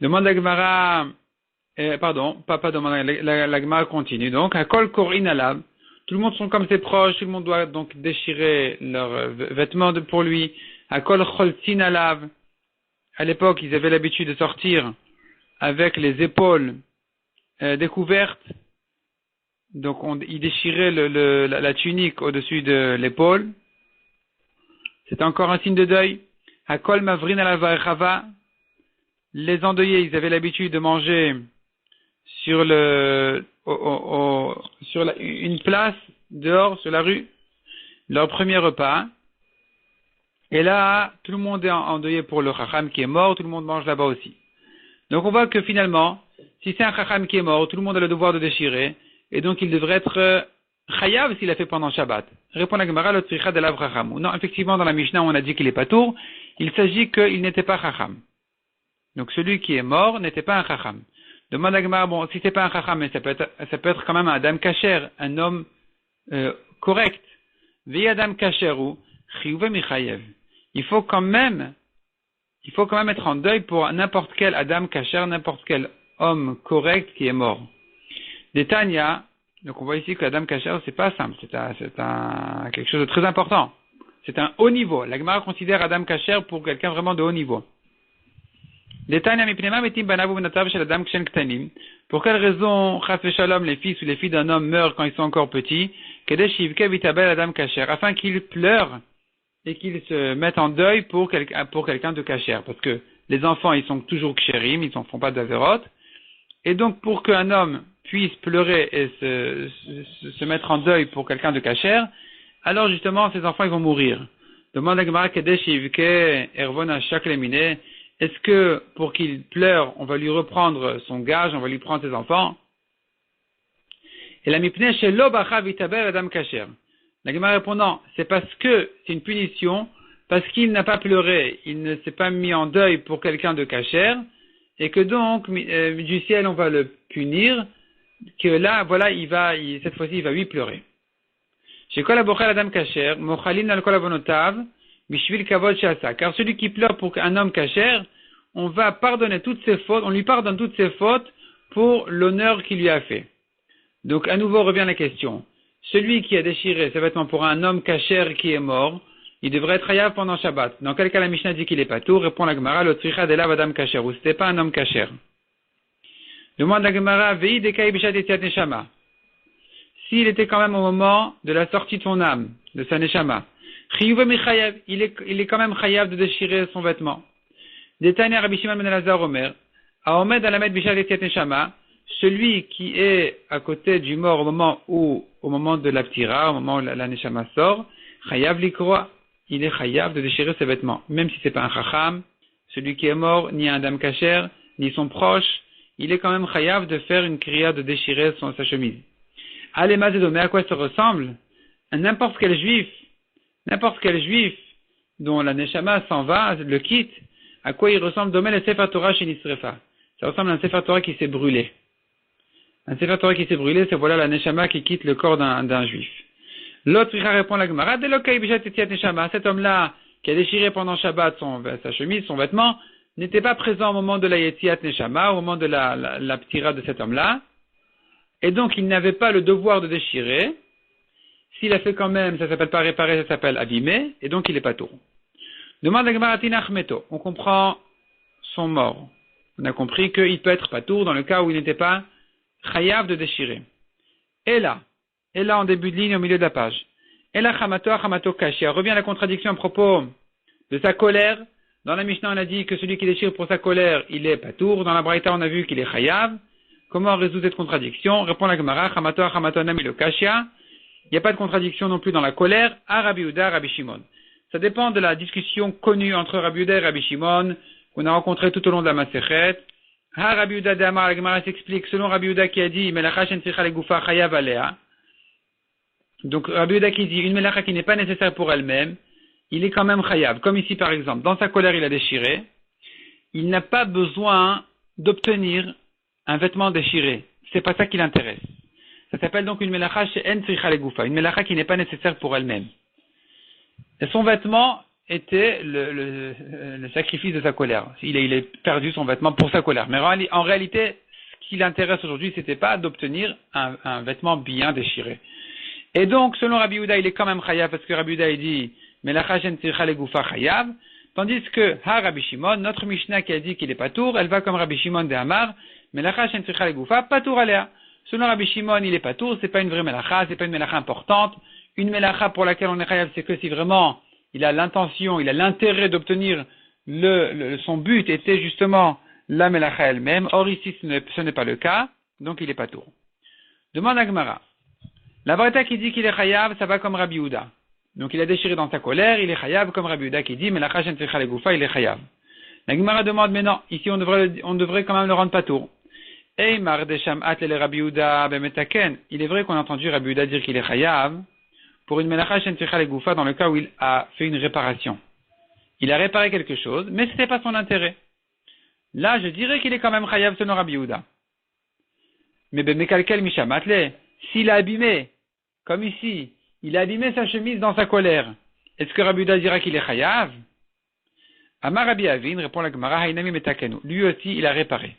Demande à Gemara. Pas demander, la Gemara continue. Donc, à kol korin alav, tout le monde sont comme ses proches, tout le monde doit donc déchirer leurs vêtements pour lui. À kol choltzin alav, à l'époque, ils avaient l'habitude de sortir avec les épaules découvertes. Donc, ils déchiraient la tunique au-dessus de l'épaule. C'est encore un signe de deuil. À kol mavrin alav va'echava, les endeuillés, ils avaient l'habitude de manger sur une place dehors sur la rue, leur premier repas. Et là, tout le monde est endeuillé pour le chacham qui est mort, tout le monde mange là-bas aussi. Donc on voit que finalement, si c'est un chacham qui est mort, tout le monde a le devoir de déchirer, et donc il devrait être chayav s'il a fait pendant Shabbat. Répond la Gemara, le tzricha de la chacham. Non, effectivement, dans la Mishnah, on a dit qu'il est patour, il s'agit qu'il n'était pas chacham. Donc celui qui est mort n'était pas un chacham. Demande à Gemara, bon, si c'est pas un chacham, mais ça peut être quand même un adam kasher, un homme correct. Vi adam kasheru, chiyuve michayev. Il faut quand même être en deuil pour n'importe quel adam kasher, n'importe quel homme correct qui est mort. Des Tanya, donc on voit ici que l'adam kasher, c'est pas simple, c'est quelque chose de très important. C'est un haut niveau. La Gemara considère adam kasher pour quelqu'un vraiment de haut niveau. Pour quelle raison, chas v'shalom, les fils ou les filles d'un homme meurent quand ils sont encore petits, afin qu'ils pleurent et qu'ils se mettent en deuil pour quelqu'un de kasher. Parce que les enfants, ils sont toujours ksherim, ils ne font pas d'averot. Et donc, pour qu'un homme puisse pleurer et se mettre en deuil pour quelqu'un de kasher, alors justement, ces enfants, ils vont mourir. Demande à Gemara, est-ce que, pour qu'il pleure, on va lui reprendre son gage, on va lui prendre ses enfants? Et la mipneh shelo bacha vitaber adam kasher. La Gemara répondant, c'est parce que c'est une punition, parce qu'il n'a pas pleuré, il ne s'est pas mis en deuil pour quelqu'un de kasher, et que donc, du ciel, on va le punir, que là, voilà, cette fois-ci, il va lui pleurer. Chez Kol Abochel Adam Kacher, Mochalin al Kol Avonotav, Mishvil Kavod Shasa. Car celui qui pleure pour un homme Kacher, on va pardonner toutes ses fautes, on lui pardonne toutes ses fautes pour l'honneur qu'il lui a fait. Donc, à nouveau, revient la question. Celui qui a déchiré ses vêtements pour un homme Kacher qui est mort, il devrait être hayav pendant Shabbat. Dans quel cas la Mishnah dit qu'il est pas tout? Répond la Gemara, le tzricha de lav adam Kacher, ou c'était pas un homme Kacher. Demande la Gemara, vei dekai bishat etiat neshama. S'il était quand même au moment de la sortie de son âme, de sa neshama, chiyuva michayev, il est quand même chayav de déchirer son vêtement. Détaïna Rabbi Shimon ben Elazar Omer, Aomed alamed bishat etiat neshama, celui qui est à côté du mort au moment de la ptira, au moment où la neshama sort, chayav likroa, il est chayav de déchirer ses vêtements. Même si c'est pas un chacham, celui qui est mort, ni un dame kacher, ni son proche, il est quand même chayav de faire une kriya de déchirer sa chemise. Allez, mais à quoi ça ressemble? N'importe quel juif dont la neshama s'en va, le quitte, à quoi il ressemble? Domé le Sefer Torah chez Nisrefa. Ça ressemble à un Sefer Torah qui s'est brûlé. Un Sefer Torah qui s'est brûlé, c'est voilà la neshama qui quitte le corps d'un juif. L'autre répond la Gemara, cet homme-là qui a déchiré pendant Shabbat sa chemise, son vêtement, n'était pas présent au moment de la Yetziat Neshama, au moment de la ptira de cet homme-là, et donc il n'avait pas le devoir de déchirer. S'il a fait quand même, ça s'appelle pas réparer, ça s'appelle abîmer, et donc il est pas tour. Demande la Gemara Tinach Meto. On comprend son mort. On a compris qu'il peut être pas tour dans le cas où il n'était pas chayav de déchirer. Et là en début de ligne au milieu de la page. Et là chamato kashia. Revient la contradiction à propos de sa colère. Dans la Mishnah, on a dit que celui qui déchire pour sa colère, il est patour. Dans la Braïta, on a vu qu'il est chayav. Comment résoudre cette contradiction? Répond la Gemara, chamato namilo kashia. Il n'y a pas de contradiction non plus dans la colère. À Rabbi Yehuda, Rabbi Shimon. Ça dépend de la discussion connue entre Rabbi Yehuda et Rabbi Shimon, qu'on a rencontré tout au long de la Masechet. Ha Rabbi Yehuda de Amar, la Gemara s'explique, selon Rabbi Yehuda qui a dit, melacha shen tzricha legufa chayav alea. Donc, Rabbi Yehuda qui dit, une melacha qui n'est pas nécessaire pour elle-même, il est quand même chayav. Comme ici, par exemple, dans sa colère, il a déchiré. Il n'a pas besoin d'obtenir un vêtement déchiré. C'est pas ça qui l'intéresse. Ça s'appelle donc une melacha she'en tzricha legufa, une melacha qui n'est pas nécessaire pour elle-même. Et son vêtement était le sacrifice de sa colère. Il a perdu son vêtement pour sa colère. Mais en réalité, ce qui l'intéresse aujourd'hui, c'était pas d'obtenir un vêtement bien déchiré. Et donc, selon Rabbi Yehuda, il est quand même chayav, parce que Rabbi Yehuda, il dit, melacha she'en tzricha legufa chayav, tandis que, Rabbi Shimon, notre Mishnah qui a dit qu'il est patour, elle va comme Rabbi Shimon de Amar, melacha she'en tzricha legufa, patour alea. Selon Rabbi Shimon, il est patour, c'est pas une vraie melacha, c'est pas une melacha importante. Une melacha pour laquelle on est chayav, c'est que si vraiment il a l'intention, il a l'intérêt d'obtenir son but était justement la melacha elle-même. Or ici, ce n'est pas le cas, donc il est patour. Demande à Gemara. La Braïta qui dit qu'il est chayav, ça va comme Rabbi Yehuda. Donc il a déchiré dans sa colère, il est chayav comme Rabbi Yehuda qui dit melacha she'en tzricha legufa, il est chayav. La Gemara demande, mais non, ici on devrait quand même le rendre patour. Eimar desham atle Rabbi Yehuda bemetaken. Il est vrai qu'on a entendu Rabbi Yehuda dire qu'il est chayav pour une melacha she'en tzricha legufa dans le cas où il a fait une réparation. Il a réparé quelque chose, mais ce n'était pas son intérêt. Là, je dirais qu'il est quand même chayav selon Rabbi Yehuda. Mais bemekalkel misham atle, s'il a abîmé, comme ici, il a abîmé sa chemise dans sa colère, est-ce que Rabbi Yehuda dira qu'il est chayav? Amar Rabbi Avin, répond la Gemara, hainami metakenu. Lui aussi, il a réparé.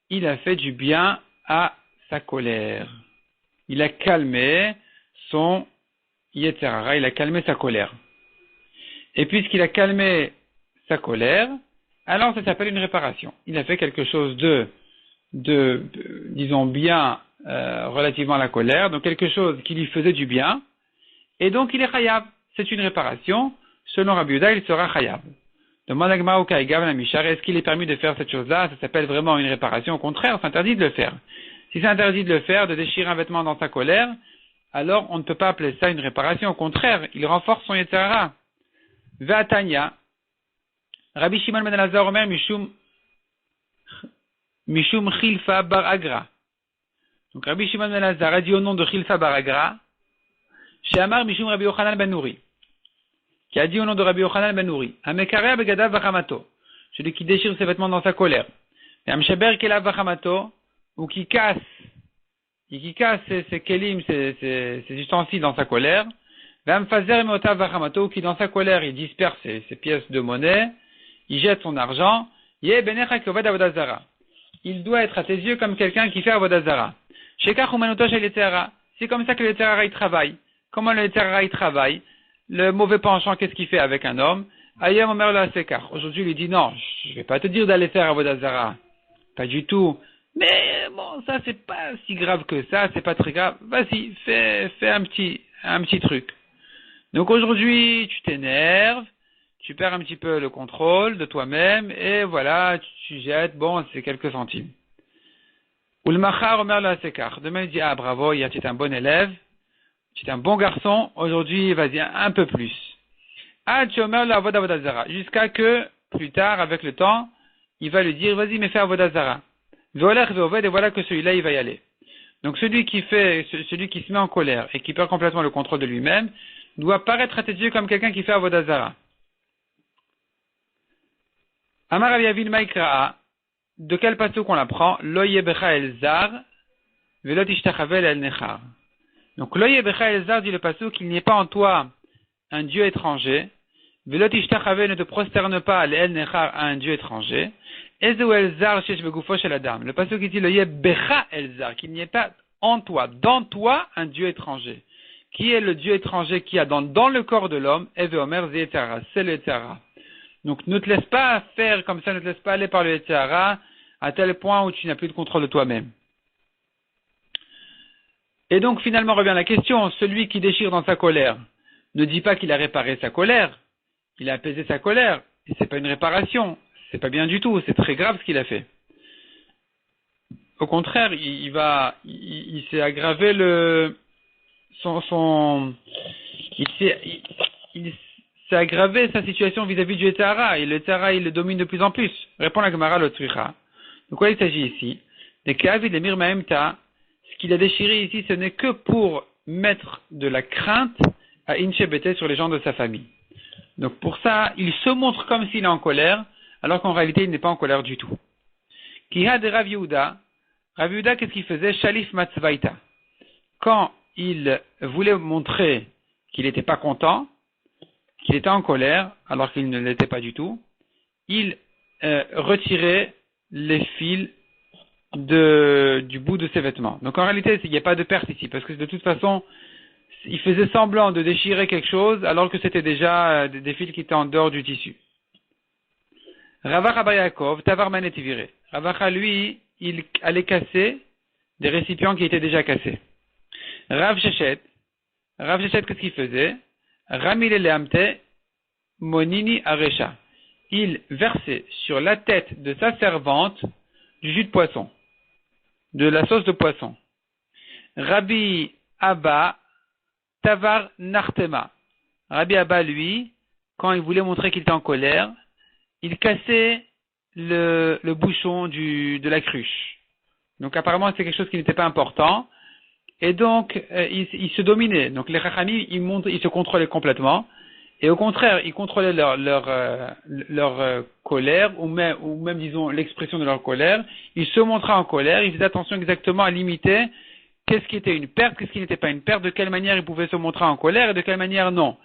Il a fait du bien à sa colère. Il a calmé son Yetzerara, il a calmé sa colère. Et puisqu'il a calmé sa colère, alors ça s'appelle une réparation. Il a fait quelque chose disons bien relativement à la colère, donc quelque chose qui lui faisait du bien, et donc il est chayav. C'est une réparation. Selon Rabbi Yehuda, il sera chayav. Demande à Gemara ou Kaïgav la Mishar, est-ce qu'il est permis de faire cette chose-là? Ça s'appelle vraiment une réparation. Au contraire, c'est interdit de le faire. Si c'est interdit de le faire, de déchirer un vêtement dans sa colère, alors on ne peut pas appeler ça une réparation. Au contraire, il renforce son Yetzirah. Ve'atanya, Rabbi Shimon ben Elazar Omer Mishum Chilfa bar Agra. Donc Rabbi Shimon ben Elazar a dit au nom de Chilfa bar Agra, She'amar Mishum Rabbi Yochanan ben Nouri, qui a dit au nom de Rabbi Yochanan ben Nouri, Hamekarea begadav vachamato, celui qui déchire ses vêtements dans sa colère, et Amshaber kelav vachamato, ou qui casse, qui casse ses kelim, ses ustensiles dans sa colère, qui dans sa colère, il disperse ses pièces de monnaie, il jette son argent, il doit être à tes yeux comme quelqu'un qui fait avodazara. C'est comme ça que le terrara il travaille. Comment le terrara il travaille? Le mauvais penchant, qu'est-ce qu'il fait avec un homme? Aujourd'hui, il lui dit non, je vais pas te dire d'aller faire avodazara. Pas du tout. Mais bon, ça c'est pas si grave que ça, c'est pas très grave. Vas-y, fais un petit truc. Donc aujourd'hui, tu t'énerves, tu perds un petit peu le contrôle de toi-même, et voilà, tu jettes, bon, c'est quelques centimes. Ou le machar omer la sekar. Demain, il dit, ah bravo, hier tu es un bon élève, tu es un bon garçon, aujourd'hui, vas-y, un peu plus. Ah, tu omer la vodazara. Jusqu'à que, plus tard, avec le temps, il va lui dire, vas-y, mais fais avodazara. Et voilà que celui-là, il va y aller. Donc celui qui se met en colère et qui perd complètement le contrôle de lui-même, doit paraître à tes yeux comme quelqu'un qui fait avodazara. Amar Aviavil Maïkraa, de quel pasuk qu'on l'apprend? Lo yebecha el zar, velot ishtachavel el nechar. Donc lo yebecha el zar dit le pasuk qu'il n'y ait pas en toi un dieu étranger, velot ishtachavel ne te prosterne pas el nechar à un dieu étranger, ezeu el zar shesh begufo shel adam. Le pasuk dit lo yebecha el zar, qu'il n'y ait pas en toi, dans toi, un dieu étranger. Qui est le dieu étranger qui a dans le corps de l'homme? Eve Omer Zeetara, c'est le Etara. Donc ne te laisse pas faire comme ça, ne te laisse pas aller par le Etara à tel point où tu n'as plus de contrôle de toi-même. Et donc finalement revient la question, celui qui déchire dans sa colère ne dit pas qu'il a réparé sa colère, il a apaisé sa colère, et c'est pas une réparation, c'est pas bien du tout, c'est très grave ce qu'il a fait. Au contraire, il s'est aggravé il s'est aggravé sa situation vis-à-vis du Etara, et le Etara il le domine de plus en plus. Répond la Gemara l'Otricha. De quoi il s'agit ici? Des Kavid et Mirmaemta, ce qu'il a déchiré ici, ce n'est que pour mettre de la crainte à Inchebete sur les gens de sa famille. Donc pour ça, il se montre comme s'il est en colère, alors qu'en réalité il n'est pas en colère du tout. Kiha de Rav Yehuda, qu'est-ce qu'il faisait? Shalif Matzvaita. Quand il voulait montrer qu'il n'était pas content, qu'il était en colère, alors qu'il ne l'était pas du tout, il retirait les fils du bout de ses vêtements. Donc en réalité, il n'y a pas de perte ici, parce que de toute façon, il faisait semblant de déchirer quelque chose, alors que c'était déjà des fils qui étaient en dehors du tissu. Ravacha Bar Yaakov, Tavarman et Tiviré. Ravacha, lui, il allait casser des récipients qui étaient déjà cassés. Rav Shechet, qu'est-ce qu'il faisait? Ramil Leamte, Monini Aresha. Il versait sur la tête de sa servante du jus de poisson, de la sauce de poisson. Rabbi Abba, Tavar Nartema. Rabbi Abba, lui, quand il voulait montrer qu'il était en colère, il cassait le bouchon de la cruche. Donc apparemment c'est quelque chose qui n'était pas important. Et donc, ils se dominaient. Donc, les Chachamim, ils se contrôlaient complètement. Et au contraire, ils contrôlaient leur colère, ou même, disons, l'expression de leur colère. Ils se montraient en colère. Ils faisaient attention exactement à limiter qu'est-ce qui était une perte, qu'est-ce qui n'était pas une perte, de quelle manière ils pouvaient se montrer en colère et de quelle manière non.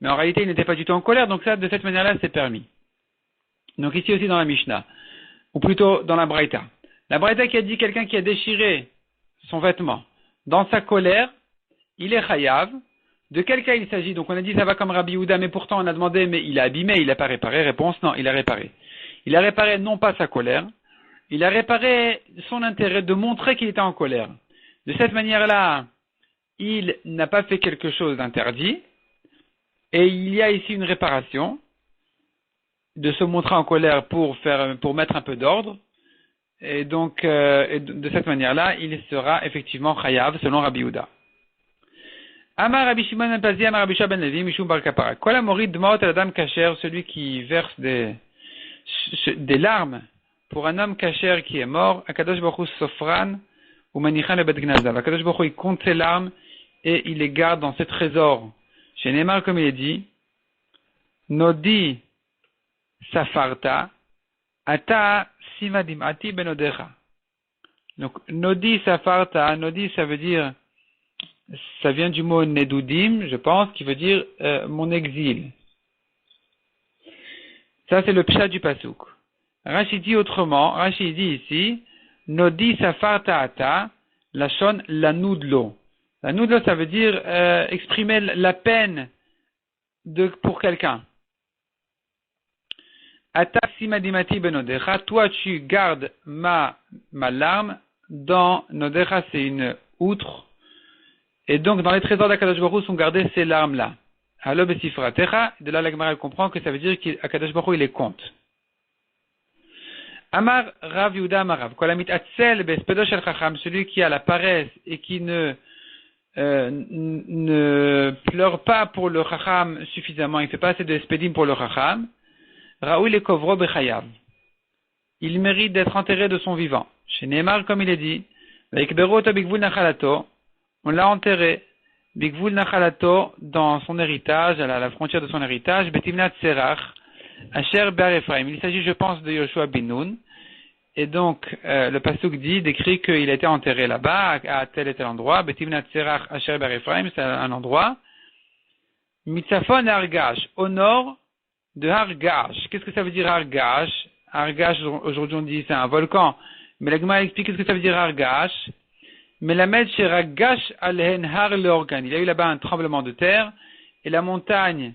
Mais en réalité, ils n'étaient pas du tout en colère. Donc ça, de cette manière-là, c'est permis. Donc ici aussi dans la Mishnah. Ou plutôt dans la Braïta. La Braïta qui a dit quelqu'un qui a déchiré son vêtement dans sa colère, il est chayav. De quel cas il s'agit? Donc on a dit ça va comme Rabbi Yehuda, mais pourtant on a demandé, mais il a abîmé, il n'a pas réparé. Réponse, non, il a réparé. Il a réparé non pas sa colère, il a réparé son intérêt de montrer qu'il était en colère. De cette manière-là, il n'a pas fait quelque chose d'interdit, et il y a ici une réparation de se montrer en colère pour mettre un peu d'ordre. Et donc, de cette manière-là, il sera effectivement chayav selon Rabbi Yehuda. Amar Rabbi Shimon ben Pazi, Amar Rabbi Shua ben Levi, Mishum bar Kapara. Kol amorit dmaot el adam kasher, celui qui verse des larmes pour un homme kasher qui est mort, Akadosh Baruch Hu sofran ou manichan le bet gnazav. Akadosh Baruch Hu il compte ses larmes et il les garde dans ses trésors. Chez Neymar, comme il est dit, Nodi safarta ata simadim ati benodecha. Donc, Nodi Safarta, Nodi ça veut dire, ça vient du mot Nedudim, je pense, qui veut dire mon exil. Ça, c'est le pshat du pasuk. Rashi dit autrement, Rashi dit ici, Nodi Safarta Ata, Lashon Lanudlo. Lanudlo, ça veut dire exprimer la peine pour quelqu'un. Ata simadimati benodecha, toi tu gardes ma larme dans nodecha, c'est une outre, et donc dans les trésors d'Akadosh Baruch Hu sont gardées ces larmes-là. Halo besifratecha, de là la Gemara comprend que ça veut dire qu'Akadosh Baruch Hu il les compte. Amar Rav Yehuda Amar Rav, kolamit atzel bespedo shel chacham, celui qui a la paresse et qui ne pleure pas pour le chacham suffisamment, il ne fait pas assez de espedim pour le chacham, Raoul le kovro bechayav. Il mérite d'être enterré de son vivant. Chez Neymar, comme il est dit, on l'a enterré, bigvul nachalato, dans son héritage, à la frontière de son héritage, betimnat serach, asher bar Ephraim. Il s'agit, je pense, de Yoshua bin Nun. Et donc, le pasuk décrit qu'il a été enterré là-bas, à tel et tel endroit, betimnat serach, asher bar Ephraim, c'est un endroit. Mitzafon Argash, au nord de Argash. Qu'est-ce que ça veut dire Argash? Argash, aujourd'hui on dit c'est un volcan. Mais la Gemara explique qu'est-ce que ça veut dire Argash. Melamed Sheragash Alhen Har Leorgan. Il y a eu là-bas un tremblement de terre et la montagne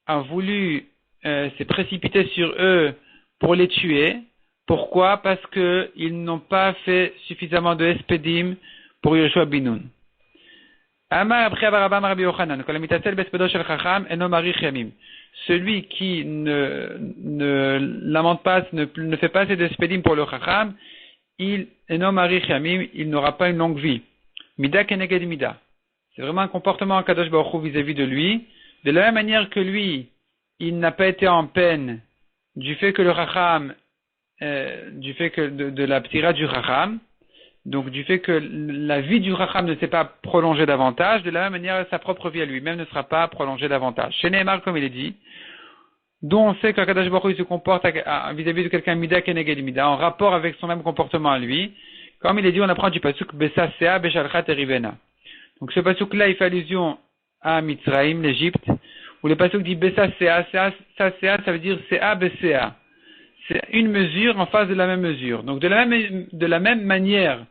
a voulu s'est précipitée sur eux pour les tuer. Pourquoi? Parce que ils n'ont pas fait suffisamment de espedim pour Yoshua bin Nun. Amar après Abarabam Rabbi Yochanan, kolamitasel bespedo shel chacham eno marich yamim. Celui qui ne lamente pas, ne fait pas assez de spedim pour le chacham, il eno marich yamim, il n'aura pas une longue vie. Mida keneged mida. C'est vraiment un comportement Kadosh Baruch Hu vis-à-vis de lui. De la même manière que lui, il n'a pas été en peine du fait que le chacham, du fait que de la ptira du chacham, donc du fait que la vie du Racham ne s'est pas prolongée davantage, de la même manière sa propre vie à lui-même ne sera pas prolongée davantage. Chez Neymar, comme il est dit, dont on sait qu'Akadosh Baruch Hu se comporte vis-à-vis de quelqu'un mida keneged mida, en rapport avec son même comportement à lui, comme il est dit, on apprend du pasuk Besa Sea Beshalchat Erivena. Donc ce pasuk-là, il fait allusion à Mitzrayim, l'Égypte, où le pasuk dit Besa Sea, ça veut dire Sea Besea. C'est une mesure en face de la même mesure. Donc de la même manière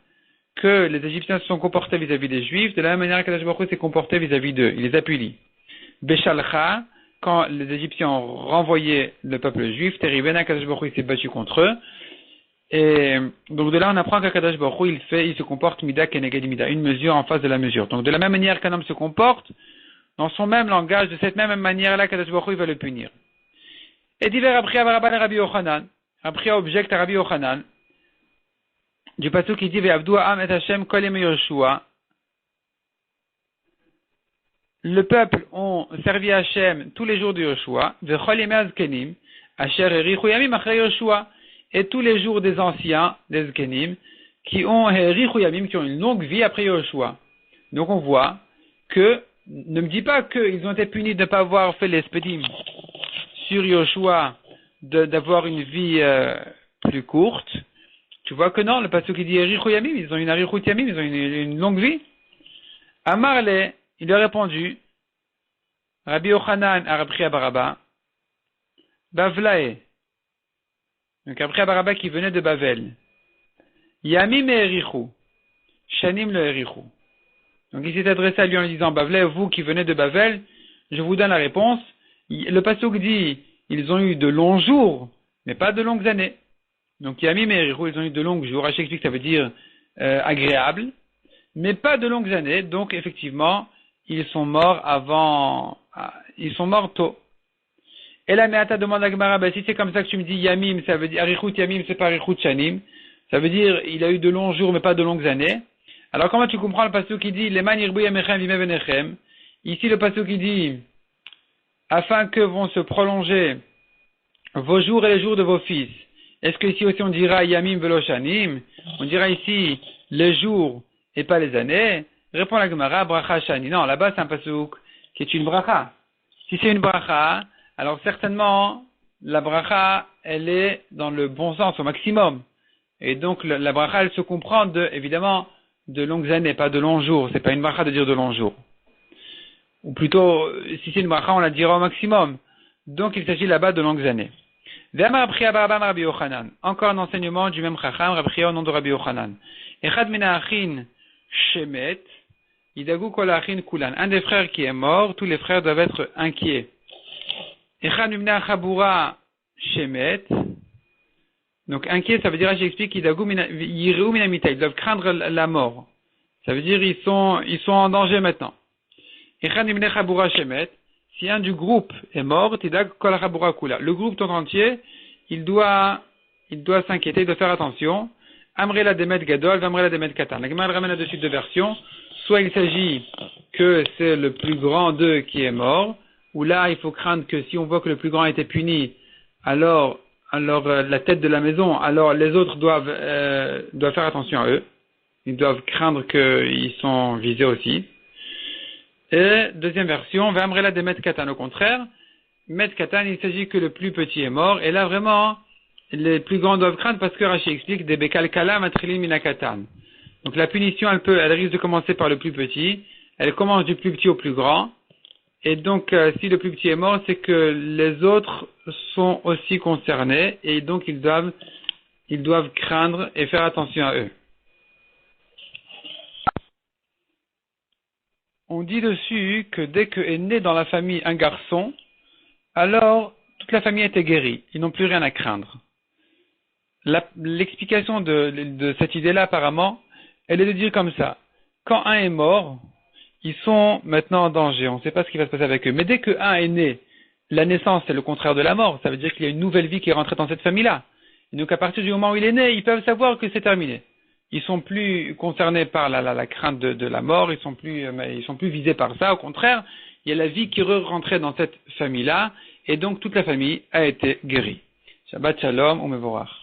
que les Égyptiens se sont comportés vis-à-vis des Juifs, de la même manière qu'Akadosh Baruch Hu s'est comporté vis-à-vis d'eux. Il les a punis. Beshalcha, quand les Égyptiens ont renvoyé le peuple juif, Teribena, Akadosh Baruch Hu s'est battu contre eux. Et donc de là on apprend qu'Akadosh Baruch Hu il se comporte mida keneged mida, une mesure en face de la mesure. Donc de la même manière qu'un homme se comporte, dans son même langage, de cette même manière-là, Akadosh Baruch Hu va le punir. Et divers après Rabbi Yochanan, après objecte à Rabbi Yochanan, du pasuk qui dit Ve'avdu ha'am et Hashem kol yemei Yoshua. Le peuple ont servi Hashem tous les jours de Yoshua, ve'chol yemei azkenim, asher erichu yamim achrei Yoshua, et tous les jours des anciens, des zkenim, qui ont erichu yamim, qui ont une longue vie après Yoshua. Donc on voit que, ne me dis pas qu'ils ont été punis de ne pas avoir fait les spedim sur Yoshua, d'avoir une vie plus courte. Tu vois que non, le pasuk qui dit Erichu Yamim, ils ont une Arichut Yamim, ils ont une longue vie. Amarle, il lui a répondu, Rabbi Yochanan a repris à Baraba, Bavlae. Donc après Baraba qui venait de Bavel. Yamim et Erichu. Shanim le Erichu. Donc il s'est adressé à lui en lui disant, Bavlae, vous qui venez de Bavel, je vous donne la réponse. Le pasuk dit, ils ont eu de longs jours, mais pas de longues années. Donc Yamim et Erichu, ils ont eu de longs jours. Rachel explique que ça veut dire agréable, mais pas de longues années. Donc effectivement, ils sont morts tôt. Et là, Meata demande à Gemara, si c'est comme ça que tu me dis Yamim, ça veut dire Arichut Yamim, c'est pas Arichut Shanim. Ça veut dire il a eu de longs jours, mais pas de longues années. Alors comment tu comprends le pasuk qui dit Leman yirbu yamechem vime venechem? Ici le pasuk qui dit afin que vont se prolonger vos jours et les jours de vos fils. Est-ce que ici aussi on dira Yamim velo Shanim? On dira ici les jours et pas les années? Répond la Gemara, bracha shani. Non, là-bas c'est un pasuk qui est une bracha. Si c'est une bracha, alors certainement la bracha elle est dans le bon sens au maximum. Et donc, la bracha, elle se comprend évidemment, de longues années, pas de longs jours. C'est pas une bracha de dire de longs jours. Ou plutôt, si c'est une bracha, on la dira au maximum. Donc, il s'agit là-bas de longues années. Encore un enseignement du même chacham, Rabbi Chia au nom de Rabbi Yochanan. Echad mina achin shemet, idagu kol achin kulan. Un des frères qui est mort, tous les frères doivent être inquiets. Echad mina chabura shemet. Donc inquiet, ça veut dire, j'explique, ils doivent craindre la mort. Ça veut dire ils sont en danger maintenant. Si un du groupe est mort, le groupe tout entier, il doit s'inquiéter, il doit faire attention. Amrela demet gadol, vamrela demet katan. La Gemara ramène là-dessus deux versions. Soit il s'agit que c'est le plus grand d'eux qui est mort, ou là il faut craindre que si on voit que le plus grand a été puni, alors la tête de la maison, alors les autres doivent faire attention à eux. Ils doivent craindre qu'ils sont visés aussi. Et deuxième version, Vamrela de Met Katan. Au contraire, Met Katan, il s'agit que le plus petit est mort. Et là vraiment, les plus grands doivent craindre parce que Rashi explique des Bekal Kala Matrilin Mina Katan. Donc la punition, elle risque de commencer par le plus petit. Elle commence du plus petit au plus grand. Et donc, si le plus petit est mort, c'est que les autres sont aussi concernés et donc ils doivent craindre et faire attention à eux. On dit dessus que dès que est né dans la famille un garçon, alors toute la famille était guérie. Ils n'ont plus rien à craindre. L'explication de cette idée-là, apparemment, elle est de dire comme ça. Quand un est mort, ils sont maintenant en danger. On ne sait pas ce qui va se passer avec eux. Mais dès que un est né, la naissance, c'est le contraire de la mort. Ça veut dire qu'il y a une nouvelle vie qui est rentrée dans cette famille-là. Et donc, à partir du moment où il est né, ils peuvent savoir que c'est terminé. Ils sont plus concernés par la crainte de la mort. Ils sont plus visés par ça. Au contraire, il y a la vie qui est rentrée dans cette famille-là. Et donc, toute la famille a été guérie. Shabbat Shalom, Umevorach.